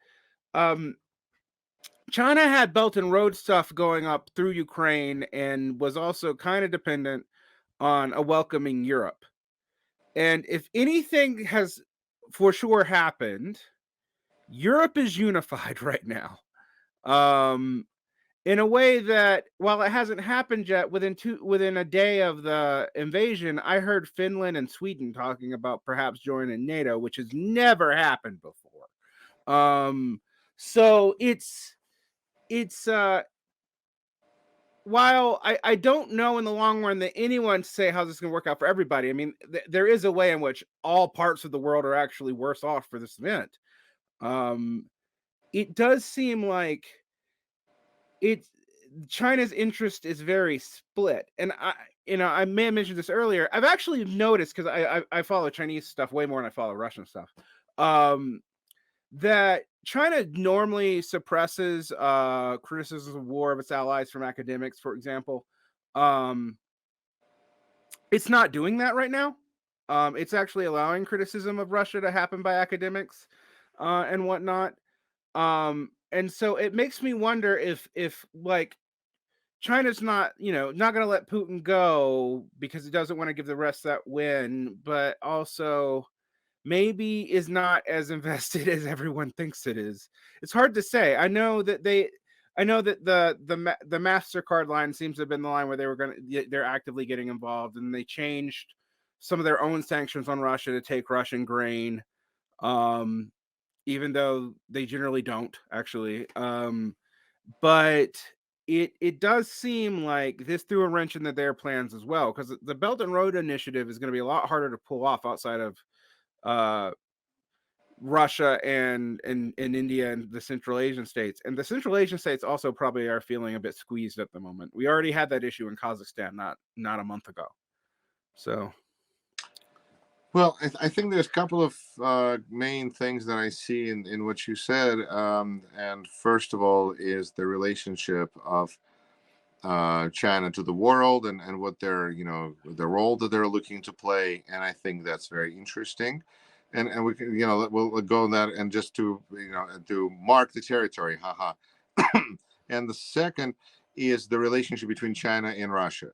China had Belt and Road stuff going up through Ukraine and was also kind of dependent on a welcoming Europe. And if anything has for sure happened, Europe is unified right now. In a way that, while it hasn't happened yet, within a day of the invasion, I heard Finland and Sweden talking about perhaps joining NATO, which has never happened before. So it's while I don't know in the long run that anyone say how this is going to work out for everybody. I mean, there is a way in which all parts of the world are actually worse off for this event. It does seem like China's interest is very split, and I may have mentioned this earlier. I've actually noticed, because I follow Chinese stuff way more than I follow Russian stuff, that China normally suppresses criticisms of war of its allies from academics, for example. It's not doing that right now. It's actually allowing criticism of Russia to happen by academics and whatnot. And so it makes me wonder if like China's not, not going to let Putin go because it doesn't want to give the rest that win, but also maybe is not as invested as everyone thinks it is. It's hard to say. I know that the Mastercard line seems to have been the line where they're actively getting involved, and they changed some of their own sanctions on Russia to take Russian grain, even though they generally don't actually. But it does seem like this threw a wrench into their plans as well, because the Belt and Road Initiative is going to be a lot harder to pull off outside of Russia and India and the Central Asian states. And the Central Asian states also probably are feeling a bit squeezed at the moment. We already had that issue in Kazakhstan not a month ago. So, well, I think there's a couple of main things that I see in what you said. And first of all is the relationship of China to the world, and what their the role that they're looking to play. And I think that's very interesting. And we can, we'll go on that, and just to to mark the territory, haha. And the second is the relationship between China and Russia.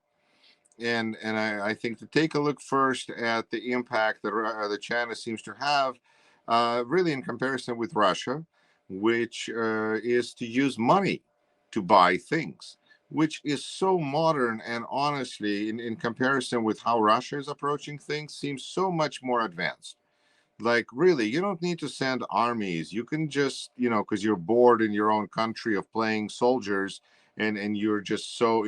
And I think to take a look first at the impact that China seems to have, really in comparison with Russia, which is to use money to buy things, which is so modern, and honestly, in comparison with how Russia is approaching things, seems so much more advanced. Like, really, you don't need to send armies. You can just, because you're bored in your own country of playing soldiers, and you're just so,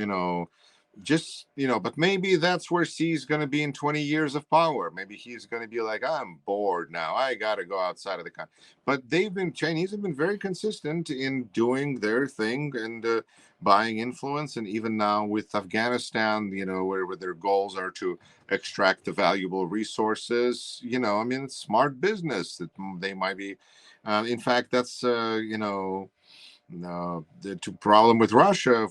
but maybe that's where Xi's going to be in 20 years of power. Maybe he's going to be like, I'm bored now, I got to go outside of the country. But Chinese have been very consistent in doing their thing, and buying influence. And even now with Afghanistan, where their goals are to extract the valuable resources, it's smart business that they might be. In fact, that's, the problem with Russia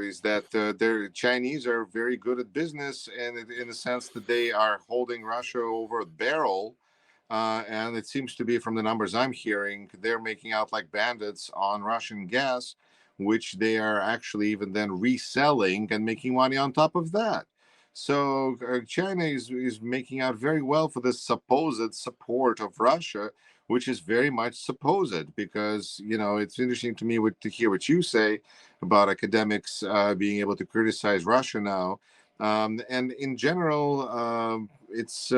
is that their Chinese are very good at business, and in the sense that they are holding Russia over a barrel. And it seems to be, from the numbers I'm hearing, they're making out like bandits on Russian gas, which they are actually even then reselling and making money on top of that. So China is making out very well for this supposed support of Russia, which is very much supposed, because it's interesting to me to hear what you say about academics being able to criticize Russia now. And in general, it's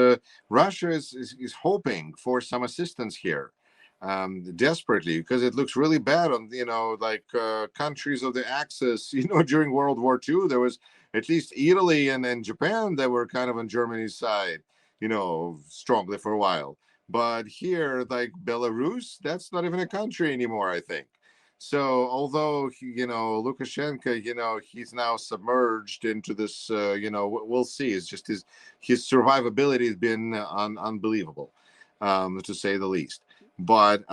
Russia is hoping for some assistance here, desperately, because it looks really bad on countries of the Axis. During World War II, there was at least Italy and Japan that were kind of on Germany's side, strongly for a while. But here, like Belarus, that's not even a country anymore, I think. So although Lukashenko, he's now submerged into this, we'll see. It's just his survivability has been unbelievable, to say the least. But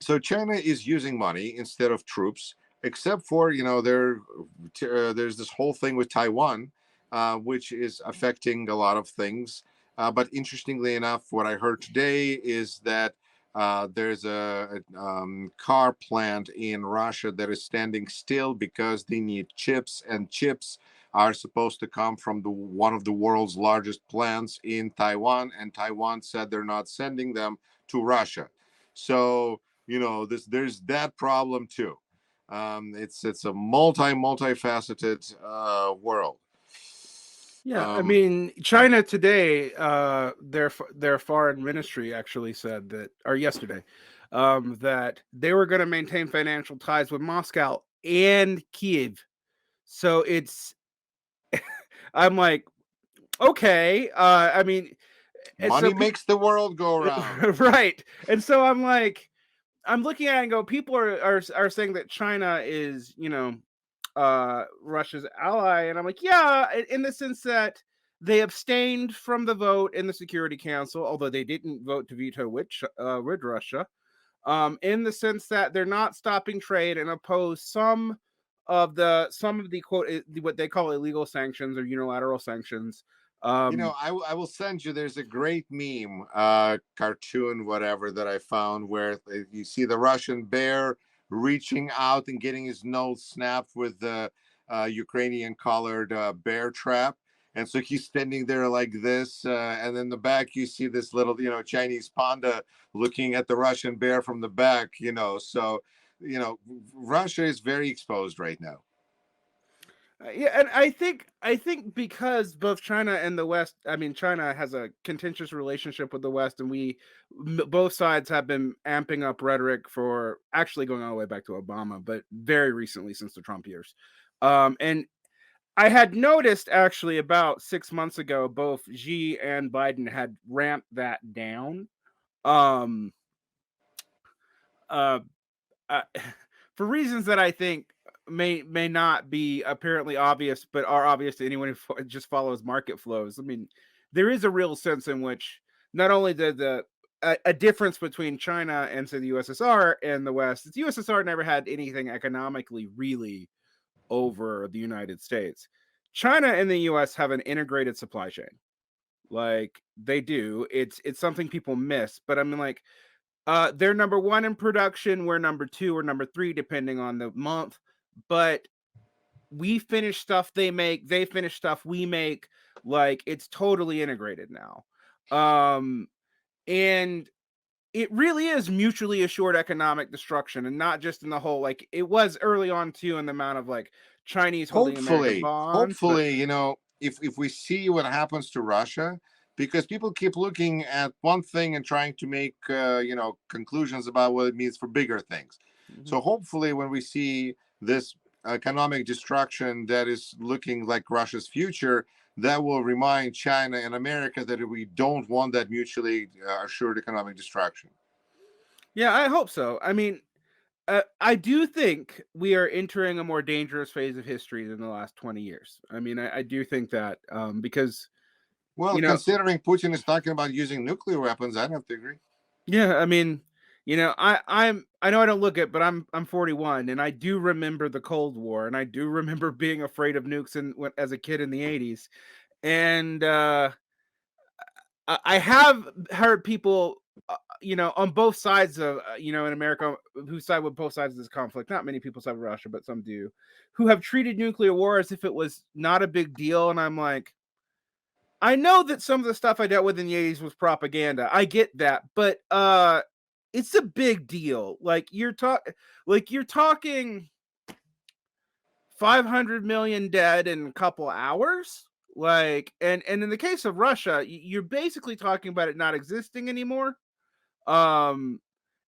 so China is using money instead of troops, except for there's this whole thing with Taiwan, which is affecting a lot of things. But interestingly enough, what I heard today is that there's a car plant in Russia that is standing still because they need chips, and chips are supposed to come from one of the world's largest plants in Taiwan, and Taiwan said they're not sending them to Russia. So there's that problem too. It's a multifaceted world. yeah, I mean, China today, their foreign ministry actually said that, or yesterday, that they were going to maintain financial ties with Moscow and Kiev. So I'm like, okay. I mean, money makes the world go around, right? And so I'm like, I'm looking at it and go, people are saying that China is, Russia's ally, and I'm like, yeah, in the sense that they abstained from the vote in the Security Council, although they didn't vote to veto with Russia. in the sense that they're not stopping trade and oppose some of the quote what they call illegal sanctions or unilateral sanctions. I will send you. There's a great meme, cartoon, whatever, that I found where you see the Russian bear reaching out and getting his nose snapped with the Ukrainian colored bear trap. And so he's standing there like this. And in the back, you see this little, Chinese panda looking at the Russian bear from the back, So, Russia is very exposed right now. Yeah, and I think because both China and the West, I mean, China has a contentious relationship with the West, and both sides have been amping up rhetoric for actually going all the way back to Obama, but very recently since the Trump years. And I had noticed actually about 6 months ago, both Xi and Biden had ramped that down. Um, uh, uh, for reasons that I think may not be apparently obvious, but are obvious to anyone who just follows market flows. I mean, there is a real sense in which not only a difference between China and say the USSR and the West. The USSR never had anything economically really over the United States. China and the US have an integrated supply chain. Like they do. It's something people miss. But I mean, like, they're number one in production. We're number two or number three, depending on the month. But we finish stuff they make. They finish stuff we make. Like it's totally integrated now. And it really is mutually assured economic destruction, and not just in the whole like it was early on too in the amount of like Chinese holding American bonds. Hopefully, if we see what happens to Russia, because people keep looking at one thing and trying to make conclusions about what it means for bigger things. Mm-hmm. So hopefully, when we see this economic destruction that is looking like Russia's future, that will remind China and America that we don't want that mutually assured economic destruction. Yeah, I hope so. I mean, I do think we are entering a more dangerous phase of history than the last 20 years. I mean, I do think that because, considering Putin is talking about using nuclear weapons, I'd have to agree. Yeah, I mean, I know I don't look it, but I'm 41, and I do remember the Cold War, and I do remember being afraid of nukes as a kid in the 80s, and I have heard people, on both sides of, in America, who side with both sides of this conflict. Not many people side with Russia, but some do, who have treated nuclear war as if it was not a big deal, and I'm like, I know that some of the stuff I dealt with in the 80s was propaganda. I get that, but it's a big deal. Like you're talking 500 million dead in a couple hours. Like, and in the case of Russia, you're basically talking about it not existing anymore. At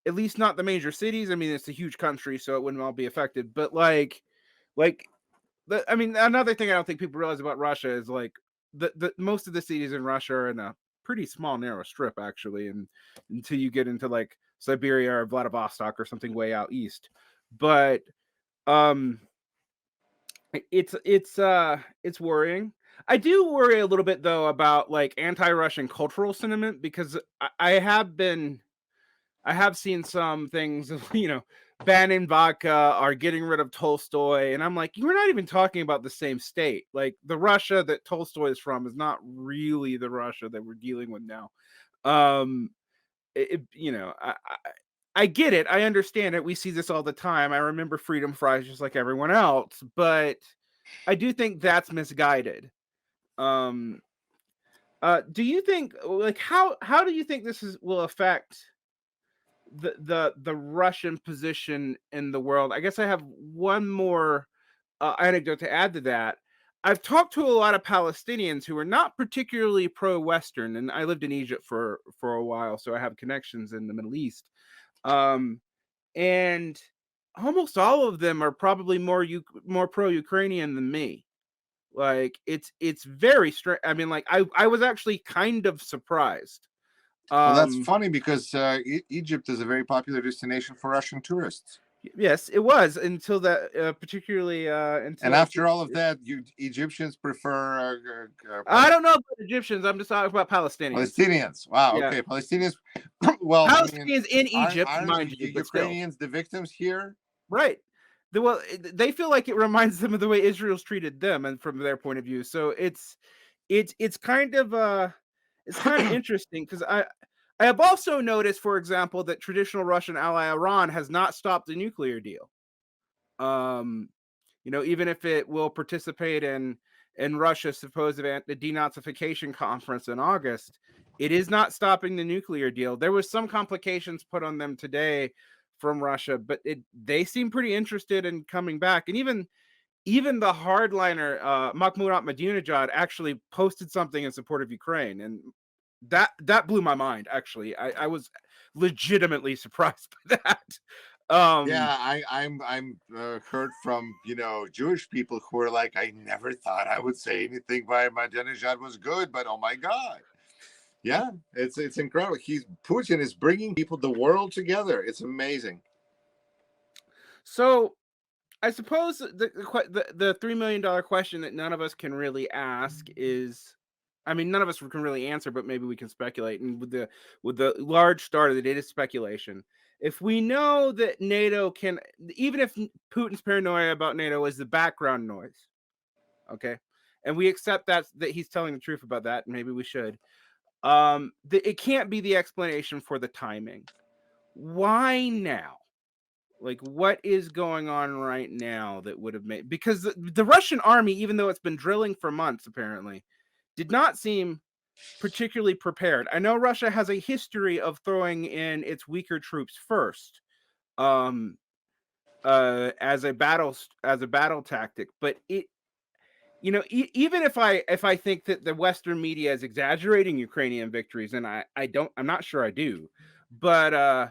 least not the major cities. I mean, it's a huge country, so it wouldn't all be affected. But another thing I don't think people realize about Russia is like the most of the cities in Russia are in a pretty small, narrow strip, actually, and until you get into like Siberia or Vladivostok or something way out east. But it's worrying. I do worry a little bit though about like anti-Russian cultural sentiment, because I have seen some things, banning vodka are getting rid of Tolstoy, and I'm like, you're not even talking about the same state. Like the Russia that Tolstoy is from is not really the Russia that we're dealing with now. I get it. I understand it. We see this all the time. I remember freedom fries just like everyone else, but I do think that's misguided. Do you think like how do you think this will affect the Russian position in the world? I guess I have one more anecdote to add to that. I've talked to a lot of Palestinians who are not particularly pro-Western, and I lived in Egypt for a while, so I have connections in the Middle East. And almost all of them are probably more pro-Ukrainian than me. Like it's very strange. I mean, like I was actually kind of surprised. Well, that's funny because Egypt is a very popular destination for Russian tourists. Yes, it was until that, particularly until. And after all of that, you Egyptians prefer I don't know about Egyptians. I'm just talking about Palestinians. Palestinians. Wow. Yeah, Okay, Palestinians. Well, I mean, Palestinians in Egypt, aren't mind you, but still, Ukrainians the victims here? right? They feel like it reminds them of the way Israel's treated them, and from their point of view. So it's kind of interesting because I have also noticed, for example, that traditional Russian ally Iran has not stopped the nuclear deal. Um, even if it will participate in Russia's supposed denazification conference in August, it is not stopping the nuclear deal. There was some complications put on them today from Russia, but they seem pretty interested in coming back. And even the hardliner Mahmoud Ahmadinejad actually posted something in support of Ukraine, and that blew my mind. Actually, I was legitimately surprised by that. Yeah, I'm heard from Jewish people who are like, I never thought I would say anything by Ahmadinejad was good, but oh my God, yeah, it's incredible. Putin is bringing the world together. It's amazing. So I suppose the $3 million question that none of us can really ask is, I mean, none of us can really answer, but maybe we can speculate. And with the large start of the data speculation, if we know that NATO can, even if Putin's paranoia about NATO is the background noise, okay, and we accept that he's telling the truth about that, and maybe we should, it can't be the explanation for the timing. Why now? Like, what is going on right now that would have made, because the Russian army, even though it's been drilling for months, apparently, did not seem particularly prepared. I know Russia has a history of throwing in its weaker troops first, as a battle tactic, but even if I think that the Western media is exaggerating Ukrainian victories, and I'm not sure I do, but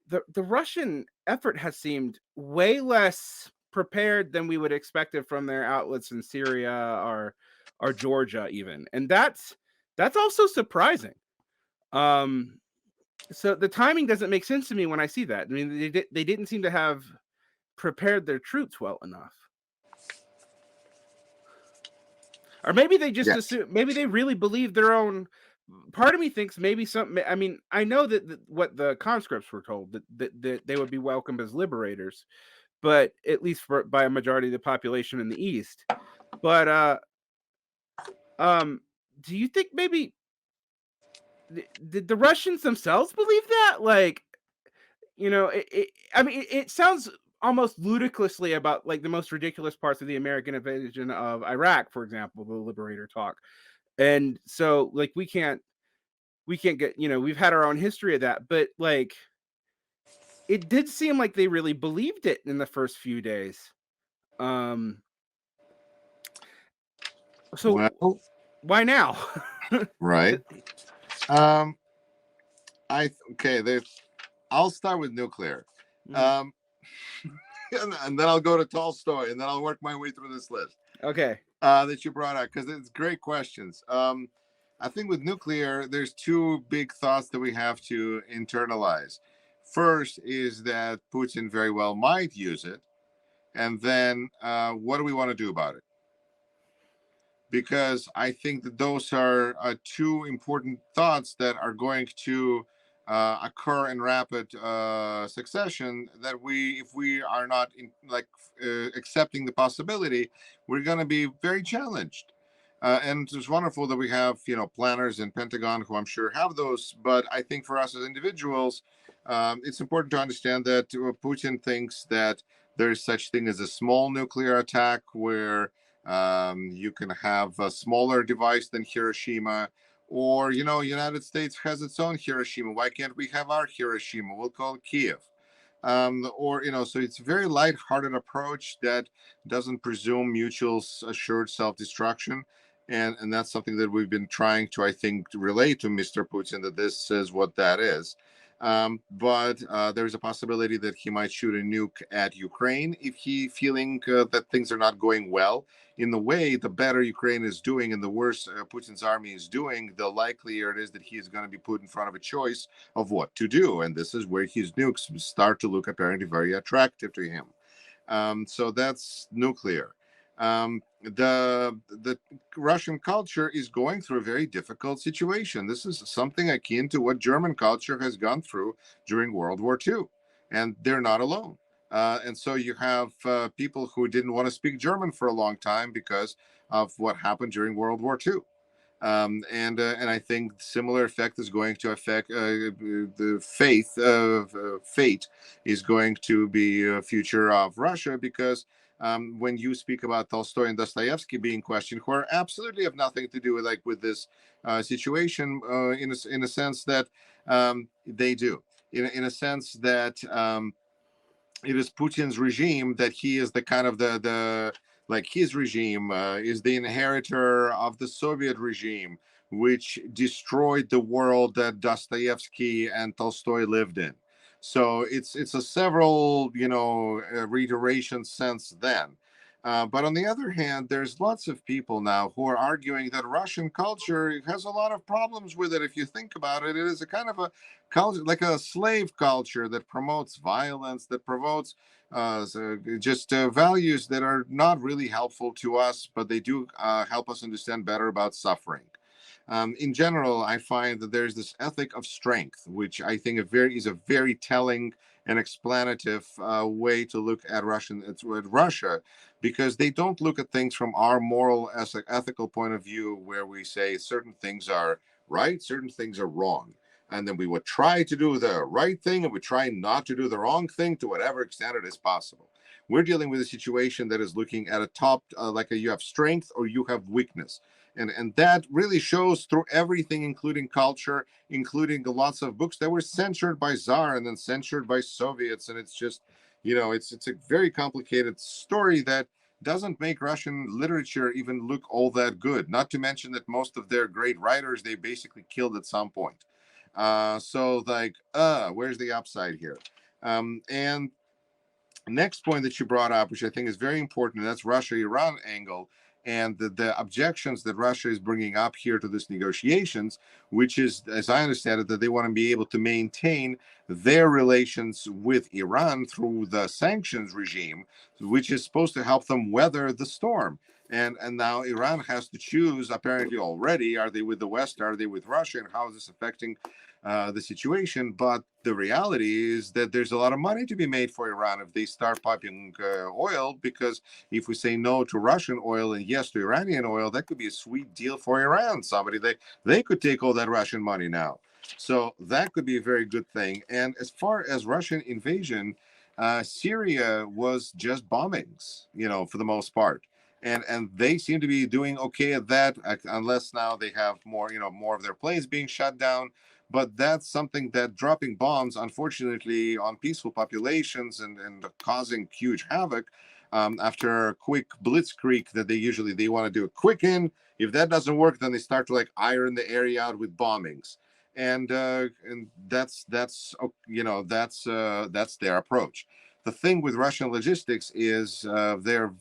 the Russian effort has seemed way less prepared than we would expect it from their outlets in Syria or Georgia even, and that's also surprising. So the timing doesn't make sense to me when I see that. I mean, they didn't seem to have prepared their troops well enough. Or maybe they just assume, maybe they really believe their own. Part of me thinks maybe something. I mean, I know that what the conscripts were told, that they would be welcomed as liberators, but at least by a majority of the population in the East. But do you think maybe did the Russians themselves believe that? Like, I mean, it sounds almost ludicrously about like the most ridiculous parts of the American invasion of Iraq, for example, the liberator talk. And so like we can't get, we've had our own history of that, but like it did seem like they really believed it in the first few days. So Well, why now? right. I'll start with nuclear. And then I'll go to Tolstoy, and then I'll work my way through this list. Okay. That you brought out, because it's great questions. I think with nuclear, there's two big thoughts that we have to internalize. First is that Putin very well might use it. And then what do we want to do about it? Because I think that those are two important thoughts that are going to occur in rapid succession, that if we are not accepting the possibility, we're going to be very challenged. And it's wonderful that we have planners in Pentagon who I'm sure have those, but I think for us as individuals, it's important to understand that Putin thinks that there is such thing as a small nuclear attack, where you can have a smaller device than Hiroshima. Or, United States has its own Hiroshima. Why can't we have our Hiroshima? We'll call it Kiev. So it's a very lighthearted approach that doesn't presume mutual assured self-destruction. And that's something that we've been trying to, I think, relate to Mr. Putin, that this is what that is. But there's a possibility that he might shoot a nuke at Ukraine if he feeling that things are not going well. In the way, the better Ukraine is doing and the worse Putin's army is doing, the likelier it is that he is going to be put in front of a choice of what to do. And this is where his nukes start to look apparently very attractive to him. So that's nuclear. The Russian culture is going through a very difficult situation. This is something akin to what German culture has gone through during World War II, and they're not alone. And so you have people who didn't want to speak German for a long time because of what happened during World War II. And I think similar effect is going to affect the fate is going to be a future of Russia, because when you speak about Tolstoy and Dostoevsky being questioned, who are absolutely have nothing to do with this situation, in a sense that they do, in a sense that it is Putin's regime, that he is the kind of the like his regime is the inheritor of the Soviet regime, which destroyed the world that Dostoevsky and Tolstoy lived in. So it's a several reiteration since then. But on the other hand, there's lots of people now who are arguing that Russian culture has a lot of problems with it. If you think about it, it is a kind of a culture, like a slave culture that promotes violence, that promotes values that are not really helpful to us, but they do help us understand better about suffering. In general, I find that there's this ethic of strength, which I think is a very telling and explanative way to look at Russia, because they don't look at things from our moral ethical point of view, where we say certain things are right, certain things are wrong. And then we would try to do the right thing and we try not to do the wrong thing to whatever extent it is possible. We're dealing with a situation that is looking at a top, you have strength or you have weakness. And that really shows through everything, including culture, including lots of books that were censored by Tsar and then censored by Soviets. And it's just, it's a very complicated story that doesn't make Russian literature even look all that good. Not to mention that most of their great writers, they basically killed at some point. Where's the upside here? And next point that you brought up, which I think is very important, and that's Russia-Iran angle, and the objections that Russia is bringing up here to these negotiations, which is, as I understand it, that they want to be able to maintain their relations with Iran through the sanctions regime, which is supposed to help them weather the storm. And now Iran has to choose, apparently already, are they with the West, are they with Russia, and how is this affecting the situation? But the reality is that there's a lot of money to be made for Iran if they start pumping oil, because if we say no to Russian oil and yes to Iranian oil, that could be a sweet deal for Iran. They could take all that Russian money now. So that could be a very good thing. And as far as Russian invasion, Syria was just bombings, for the most part. And they seem to be doing okay at that, unless now they have more of their planes being shut down. But that's something that dropping bombs, unfortunately, on peaceful populations and causing huge havoc after a quick blitzkrieg that they want to do a quick in. If that doesn't work, then they start to iron the area out with bombings. And that's their approach. The thing with Russian logistics is they're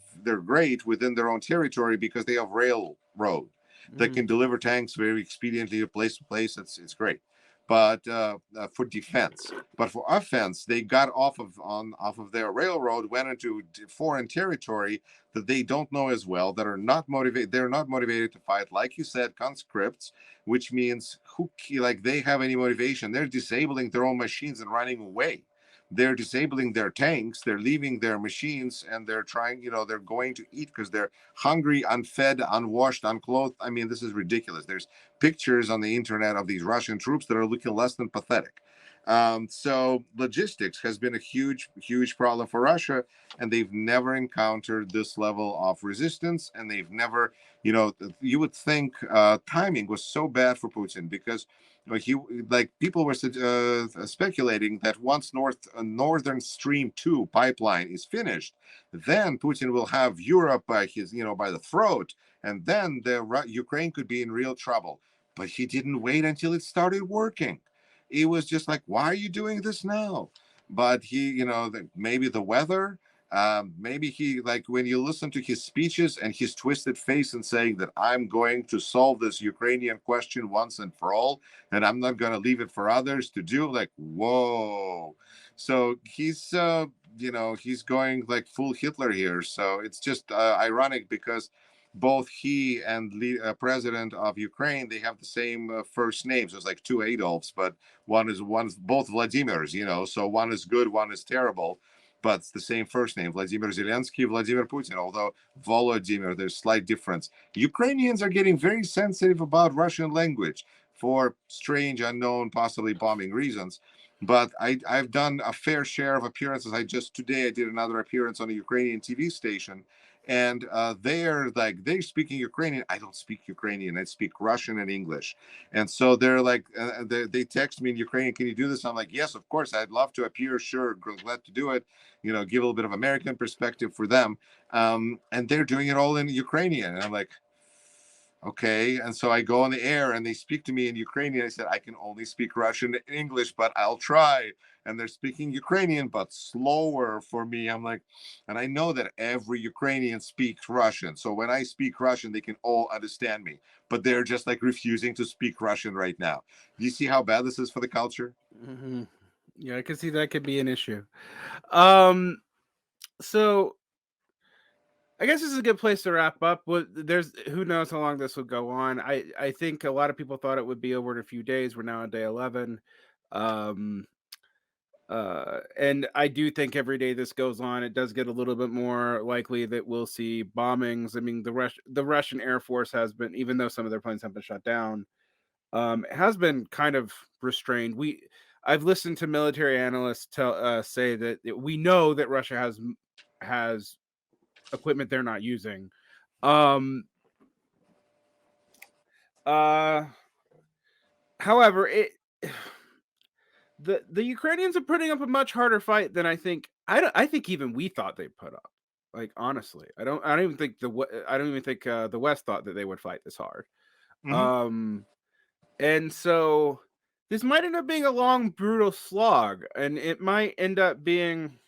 great within their own territory because they have railroad that can deliver tanks very expediently to place. It's great. But for defense, but for offense, they got off of their railroad, went into foreign territory that they don't know as well, that are not motivated. They're not motivated to fight, like you said, conscripts, which means they have any motivation. They're disabling their own machines and running away. They're disabling their tanks, they're leaving their machines, and they're trying, they're going to eat because they're hungry, unfed, unwashed, unclothed. I mean, this is ridiculous. There's pictures on the internet of these Russian troops that are looking less than pathetic. So logistics has been a huge, huge problem for Russia, and they've never encountered this level of resistance. And they've never, you would think timing was so bad for Putin, because people were speculating that once Northern Stream 2 pipeline is finished, then Putin will have Europe by the throat, and then Ukraine could be in real trouble. But he didn't wait until it started working. it was just like, why are you doing this now? But he, maybe the weather, maybe he, like, when you listen to his speeches and his twisted face and saying that I'm going to solve this Ukrainian question once and for all, and I'm not going to leave it for others to do, like, whoa. So he's going like full Hitler here. So it's just ironic because both he and the president of Ukraine, they have the same first names. So it's like two Adolfs, but one's both Vladimirs, so one is good, one is terrible, but it's the same first name, Vladimir Zelensky, Vladimir Putin, although Volodymyr, there's slight difference. Ukrainians are getting very sensitive about Russian language for strange, unknown, possibly bombing reasons. But I've done a fair share of appearances. Today I did another appearance on a Ukrainian TV station, and they're speaking Ukrainian. I don't speak Ukrainian. I speak Russian and English. And so they're like, they text me in Ukrainian, can you do this? I'm like, yes, of course, I'd love to appear. Sure, glad to do it. Give a little bit of American perspective for them. And they're doing it all in Ukrainian. And I'm like, okay. And so I go on the air and they speak to me in Ukrainian. I said, I can only speak Russian and English, but I'll try. And they're speaking Ukrainian, but slower for me. I'm like, and I know that every Ukrainian speaks Russian. So when I speak Russian, they can all understand me, but they're just like refusing to speak Russian right now. Do you see how bad this is for the culture? Mm-hmm. Yeah, I can see that could be an issue. So I guess this is a good place to wrap up. There's who knows how long this would go on. I think a lot of people thought it would be over in a few days. We're now on day 11. And I do think every day this goes on, it does get a little bit more likely that we'll see bombings. I mean, the Russian Air Force has been, even though some of their planes have been shut down, it has been kind of restrained. I've listened to military analysts say that we know that Russia has equipment they're not using. However, the Ukrainians are putting up a much harder fight than I think. I think even we thought they'd put up. Like, honestly, I don't even think the West thought that they would fight this hard. Mm-hmm. And so this might end up being a long, brutal slog, and it might end up being,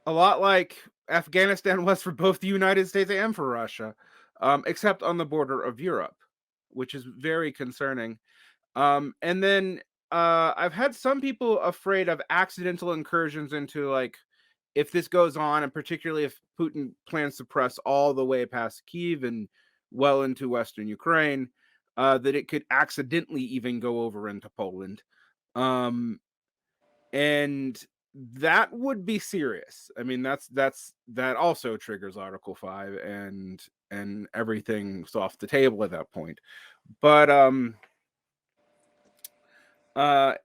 a lot like Afghanistan was for both the United States and for Russia, except on the border of Europe, which is very concerning. And then I've had some people afraid of accidental incursions into, like, if this goes on, and particularly if Putin plans to press all the way past Kyiv and well into Western Ukraine, that it could accidentally even go over into Poland. And that would be serious. I mean, that also triggers Article 5 and everything's off the table at that point. But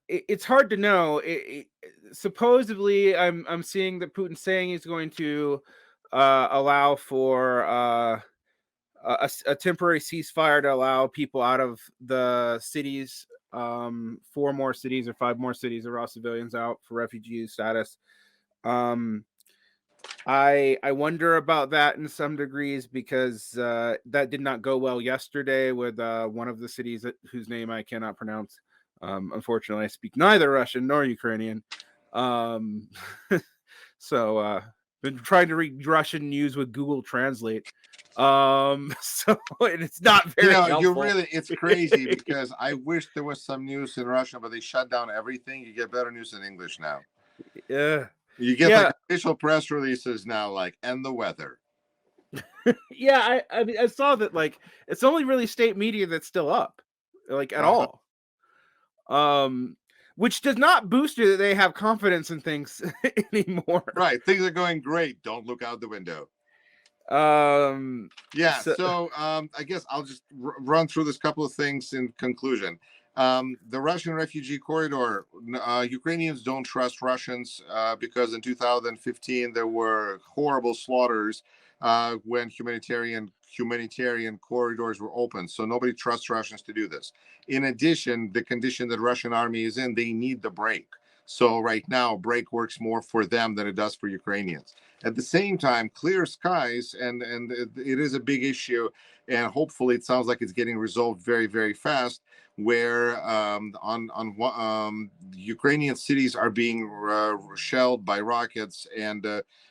it's hard to know. Supposedly, I'm seeing that Putin's saying he's going to allow for a temporary ceasefire to allow people out of the cities. 4 more cities or 5 more cities allow civilians out for refugee status. I wonder about that in some degrees, because that did not go well yesterday with one of the cities whose name I cannot pronounce. Unfortunately, I speak neither Russian nor Ukrainian. So been trying to read Russian news with Google Translate. So it's not very helpful. It's crazy because I wish there was some news in Russian, but they shut down everything. You get better news in English now. Yeah. You get like official press releases now, like, and the weather. Yeah, I saw that, like, it's only really state media that's still up, like, at all. Which does not boost you that they have confidence in things anymore. Right. Things are going great. Don't look out the window. So I guess I'll just run through this couple of things in conclusion. The Russian refugee corridor, Ukrainians don't trust Russians because in 2015 there were horrible slaughters when humanitarian corridors were open. So nobody trusts Russians to do this. In addition, the condition that Russian army is in, they need the break. So right now, break works more for them than it does for Ukrainians. At the same time, clear skies, and it is a big issue, and hopefully it sounds like it's getting resolved very, very fast, where Ukrainian cities are being shelled by rockets and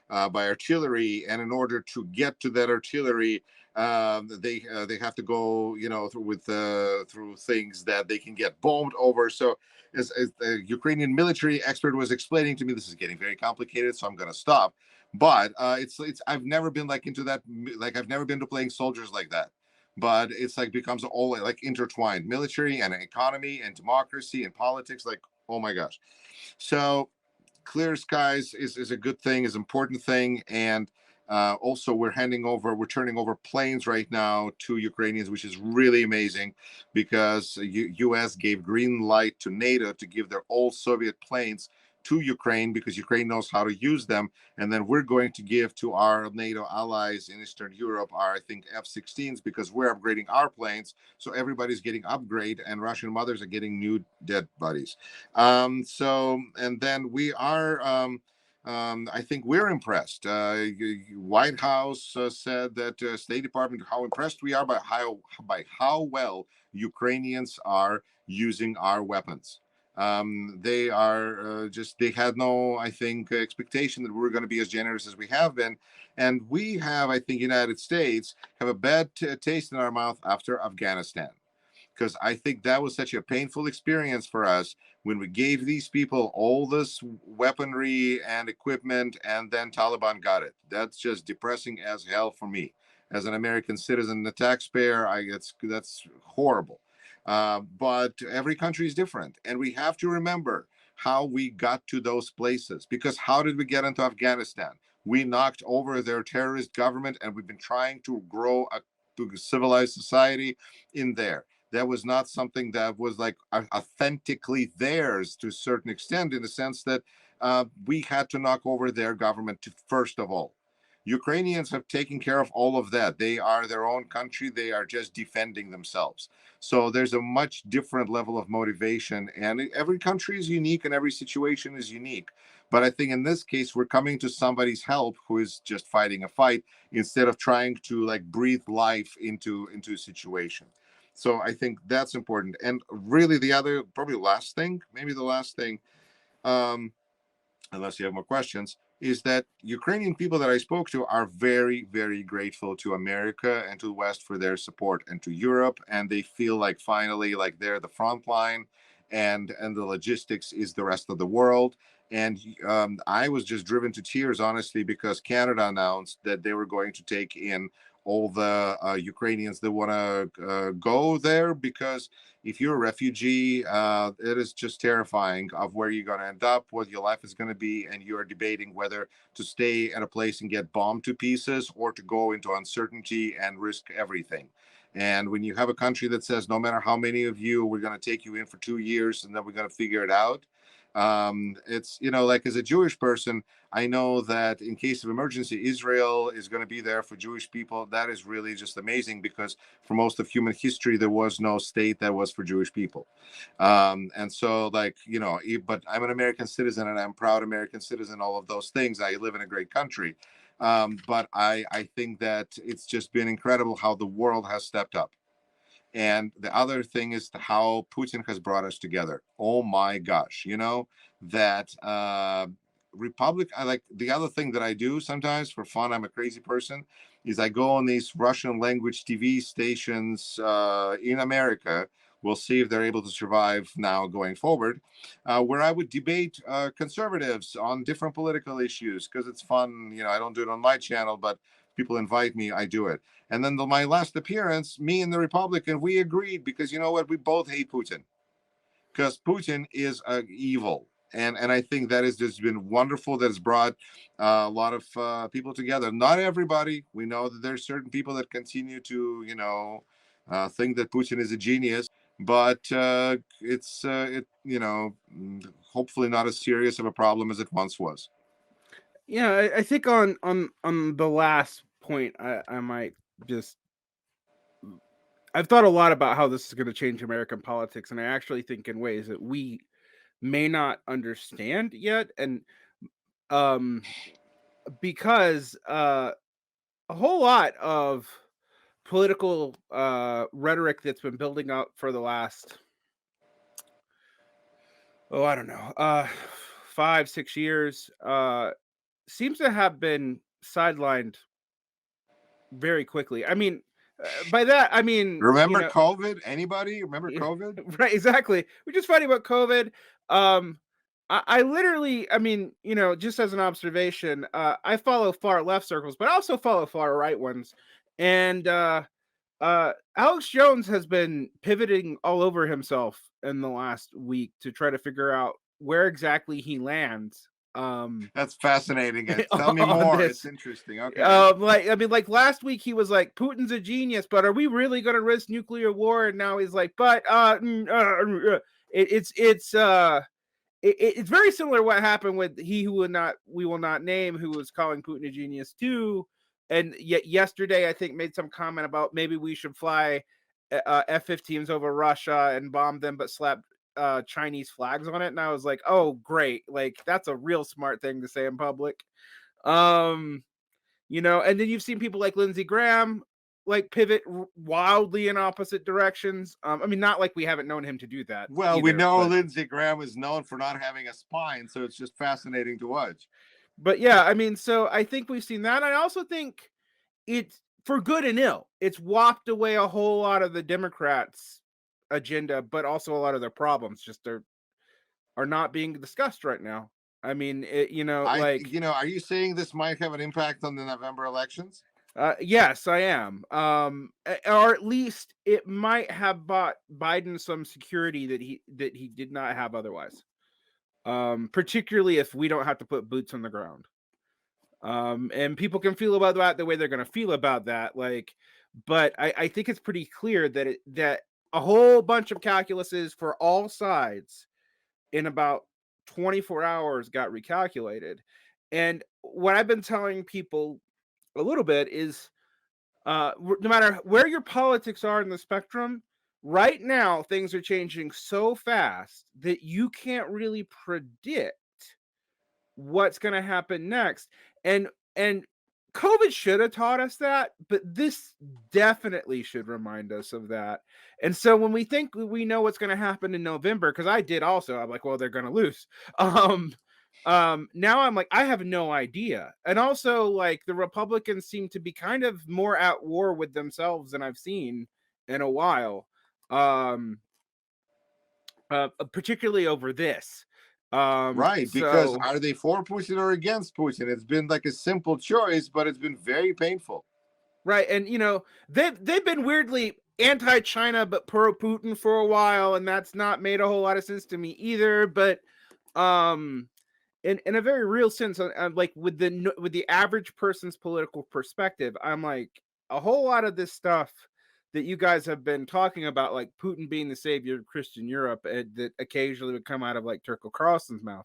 by artillery, and in order to get to that artillery, they have to go, through things that they can get bombed over. So, as the Ukrainian military expert was explaining to me, this is getting very complicated. So I'm going to stop. But it's I've never been like into that. Like I've never been to playing soldiers like that. But it's like becomes all like intertwined, military and economy and democracy and politics. Like, oh my gosh. So clear skies is a good thing, is an important thing. And also we're turning over planes right now to Ukrainians, which is really amazing, because US gave green light to NATO to give their old Soviet planes to Ukraine, because Ukraine knows how to use them. And then we're going to give to our NATO allies in Eastern Europe our, I think, F-16s, because we're upgrading our planes. So everybody's getting upgrade, and Russian mothers are getting new dead bodies. And then we are, I think we're impressed. White House said that State Department, how impressed we are by how well Ukrainians are using our weapons. They are they had no, I think, expectation that we're going to be as generous as we have been. And we have, I think, United States have a bad taste in our mouth after Afghanistan, because I think that was such a painful experience for us when we gave these people all this weaponry and equipment, and then Taliban got it. That's just depressing as hell for me as an American citizen, the taxpayer. That's horrible. But every country is different, and we have to remember how we got to those places. Because how did we get into Afghanistan? We knocked over their terrorist government, and we've been trying to grow a civilized society in there. That was not something that was like authentically theirs to a certain extent, in the sense that we had to knock over their government first of all. Ukrainians have taken care of all of that. They are their own country. They are just defending themselves. So there's a much different level of motivation, and every country is unique and every situation is unique. But I think in this case, we're coming to somebody's help who is just fighting a fight, instead of trying to like breathe life into a situation. So I think that's important. And really the other, probably last thing, maybe the last thing, unless you have more questions, is that Ukrainian people that I spoke to are very, very grateful to America and to the West for their support, and to Europe. And they feel like finally, like they're the front line, and the logistics is the rest of the world. And I was just driven to tears, honestly, because Canada announced that they were going to take in all the Ukrainians that want to go there, because if you're a refugee, it is just terrifying of where you're going to end up, what your life is going to be, and you're debating whether to stay at a place and get bombed to pieces, or to go into uncertainty and risk everything. And when you have a country that says, no matter how many of you, we're going to take you in for 2 years and then we're going to figure it out. It's, like as a Jewish person, I know that in case of emergency, Israel is going to be there for Jewish people. That is really just amazing, because for most of human history, there was no state that was for Jewish people. And so but I'm an American citizen, and I'm a proud American citizen, all of those things. I live in a great country. But I think that it's just been incredible how the world has stepped up. And the other thing is how Putin has brought us together. Oh my gosh, that Republic. I like the other thing that I do sometimes for fun. I'm a crazy person. Is I go on these Russian language TV stations in America. We'll see if they're able to survive now going forward, where I would debate conservatives on different political issues, because it's fun. I don't do it on my channel, but people invite me, I do it. And then my last appearance, me and the Republican, we agreed, because you know what? We both hate Putin, because Putin is evil. And I think that has just been wonderful. That has brought a lot of people together. Not everybody. We know that there's certain people that continue to, think that Putin is a genius. But it's, hopefully not as serious of a problem as it once was. Yeah, I think on the last point, I might just. I've thought a lot about how this is going to change American politics, and I actually think in ways that we may not understand yet. And because a whole lot of political rhetoric that's been building up for the last, I don't know, 5-6 years seems to have been sidelined very quickly. I mean, by that I mean, Remember COVID? Anybody remember COVID? right? Exactly. We're just fighting about COVID. I literally, I mean, just as an observation, I follow far left circles, but I also follow far right ones, and Alex Jones has been pivoting all over himself in the last week to try to figure out where exactly he lands. That's fascinating. Tell me more. It's interesting. Okay. Like last week he was like, Putin's a genius, but are we really going to risk nuclear war? And now he's like, but it's very similar to what happened with we will not name, who was calling Putin a genius too. And yet yesterday, I think, made some comment about maybe we should fly F-15s over Russia and bomb them, but slap Chinese flags on it. And I was like, oh, great. Like, that's a real smart thing to say in public. And then you've seen people like Lindsey Graham like pivot wildly in opposite directions. I mean, not like we haven't known him to do that. Well, either, we know Lindsey Graham is known for not having a spine, so it's just fascinating to watch. But yeah, I mean, so I think we've seen that. I also think it's for good and ill. It's whopped away a whole lot of the Democrats' agenda, but also a lot of their problems just are not being discussed right now. I mean, are you saying this might have an impact on the November elections? Yes, I am. Or at least it might have bought Biden some security that he did not have otherwise. Particularly if we don't have to put boots on the ground. And people can feel about that the way they're going to feel about that. But I think it's pretty clear that a whole bunch of calculuses for all sides in about 24 hours got recalculated. And what I've been telling people a little bit is, no matter where your politics are in the spectrum, right now things are changing so fast that you can't really predict what's going to happen next. And COVID should have taught us that, but this definitely should remind us of that. And so when we think we know what's going to happen in November, because I did also, I'm like, well, they're going to lose. Now I'm like, I have no idea. And also, like, the Republicans seem to be kind of more at war with themselves than I've seen in a while. Particularly over this. Right, because are they for Putin or against Putin? It's been like a simple choice, but it's been very painful. Right, and they've been weirdly anti-China but pro-Putin for a while, and that's not made a whole lot of sense to me either. But in a very real sense, like with the average person's political perspective, I'm like, a whole lot of this stuff that you guys have been talking about, like Putin being the savior of Christian Europe, that occasionally would come out of like Tucker Carlson's mouth.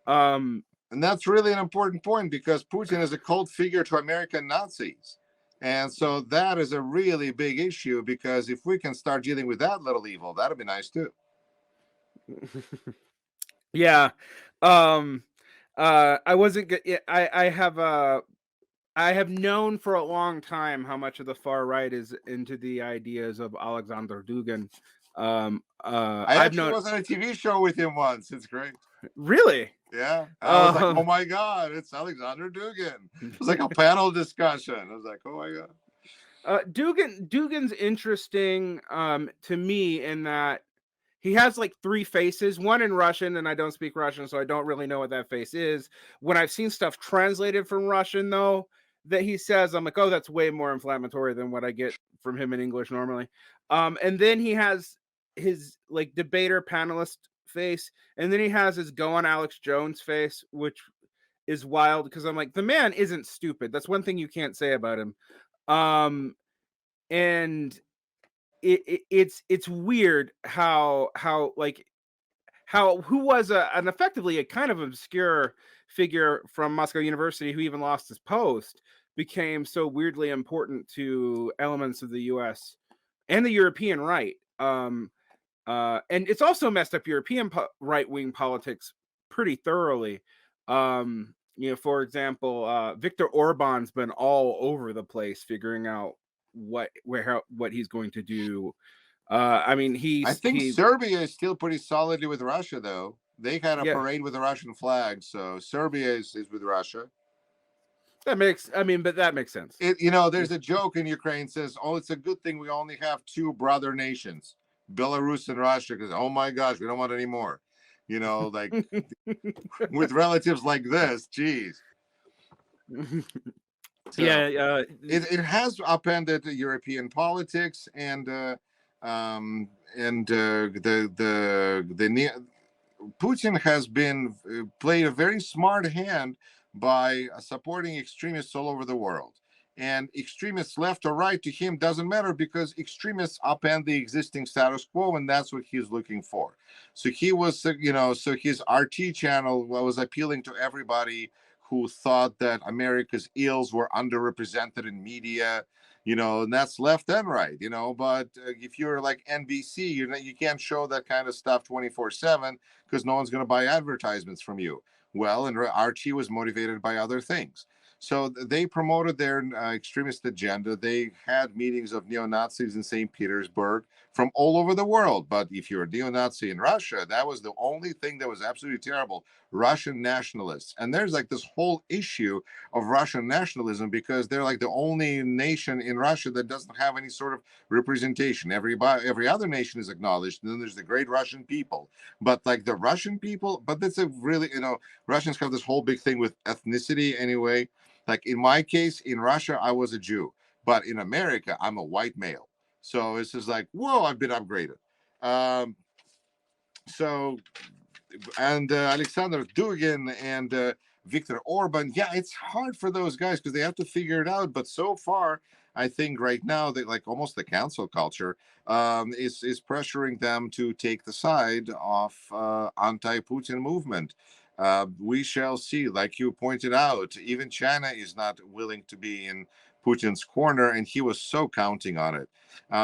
And that's really an important point, because Putin is a cult figure to American Nazis. And so that is a really big issue, because if we can start dealing with that little evil, that'd be nice too. Yeah. I wasn't good. I have known for a long time how much of the far right is into the ideas of Alexander Dugin. I actually was on a TV show with him once. It's great. Really? Yeah. I was like, oh my God, it's Alexander Dugin. It was like a panel discussion. I was like, oh my God. Dugin's interesting to me in that he has like 3 faces, one in Russian, and I don't speak Russian, so I don't really know what that face is. When I've seen stuff translated from Russian, though, that he says, I'm like, oh, that's way more inflammatory than what I get from him in English normally. And then he has his like debater panelist face, and then he has his go on Alex Jones face, which is wild, because I'm like, the man isn't stupid. That's one thing you can't say about him. And it's weird how who was an effectively a kind of obscure figure from Moscow University, who even lost his post, became so weirdly important to elements of the US and the European right. And it's also messed up European right-wing politics pretty thoroughly. for example, Viktor Orban's been all over the place figuring out what he's going to do. I mean, I think Serbia is still pretty solidly with Russia, though. They had a parade with the Russian flag, so Serbia is with Russia. That makes sense. There's a joke in Ukraine says, "Oh, it's a good thing we only have two brother nations, Belarus and Russia, because oh my gosh, we don't want any more." Like with relatives like this, geez. So, it has upended European politics and Putin has been played a very smart hand by supporting extremists all over the world. And extremists left or right to him doesn't matter because extremists upend the existing status quo, and that's what he's looking for. So he was, so his RT channel was appealing to everybody who thought that America's ills were underrepresented in media, and that's left and right, but if you're like NBC, you can't show that kind of stuff 24/7 because no one's going to buy advertisements from you. Well, and RT was motivated by other things. So they promoted their extremist agenda. They had meetings of neo-Nazis in St. Petersburg from all over the world. But if you're a neo-Nazi in Russia, that was the only thing that was absolutely terrible. Russian nationalists. And there's like this whole issue of Russian nationalism because they're like the only nation in Russia that doesn't have any sort of representation. Every other nation is acknowledged. And then there's the great Russian people. But like the Russian people, but that's a really, Russians have this whole big thing with ethnicity anyway. Like in my case, in Russia, I was a Jew, but in America, I'm a white male. So it's just like, whoa, I've been upgraded. And Alexander Dugin and Viktor Orban, yeah, it's hard for those guys because they have to figure it out. But so far, I think right now that like almost the cancel culture is pressuring them to take the side of anti-Putin movement. We shall see. Like you pointed out, even China is not willing to be in Putin's corner, and he was so counting on it.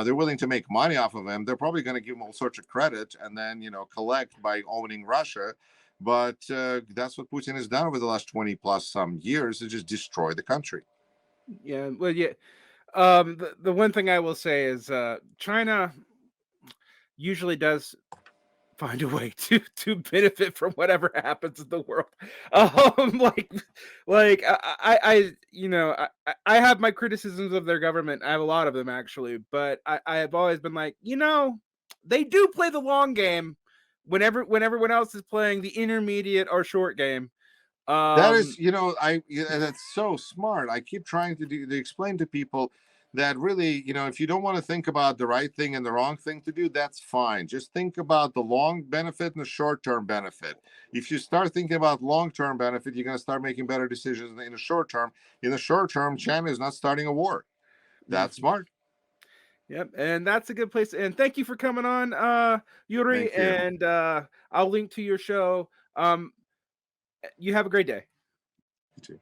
They're willing to make money off of him. They're probably going to give him all sorts of credit and then, collect by owning Russia. But that's what Putin has done over the last 20 plus some years, is just destroy the country. Yeah. Well, yeah. The one thing I will say is China usually does find a way to benefit from whatever happens in the world. I have my criticisms of their government. I have a lot of them actually, but I have always been like, they do play the long game when everyone else is playing the intermediate or short game. That is, that's so smart. I keep trying to explain to people that really, if you don't want to think about the right thing and the wrong thing to do, that's fine. Just think about the long benefit and the short-term benefit. If you start thinking about long-term benefit, you're going to start making better decisions in the short term. In the short term, China is not starting a war. That's smart. Yep, and that's a good place. And thank you for coming on, Yuri. And I'll link to your show. You have a great day. You too.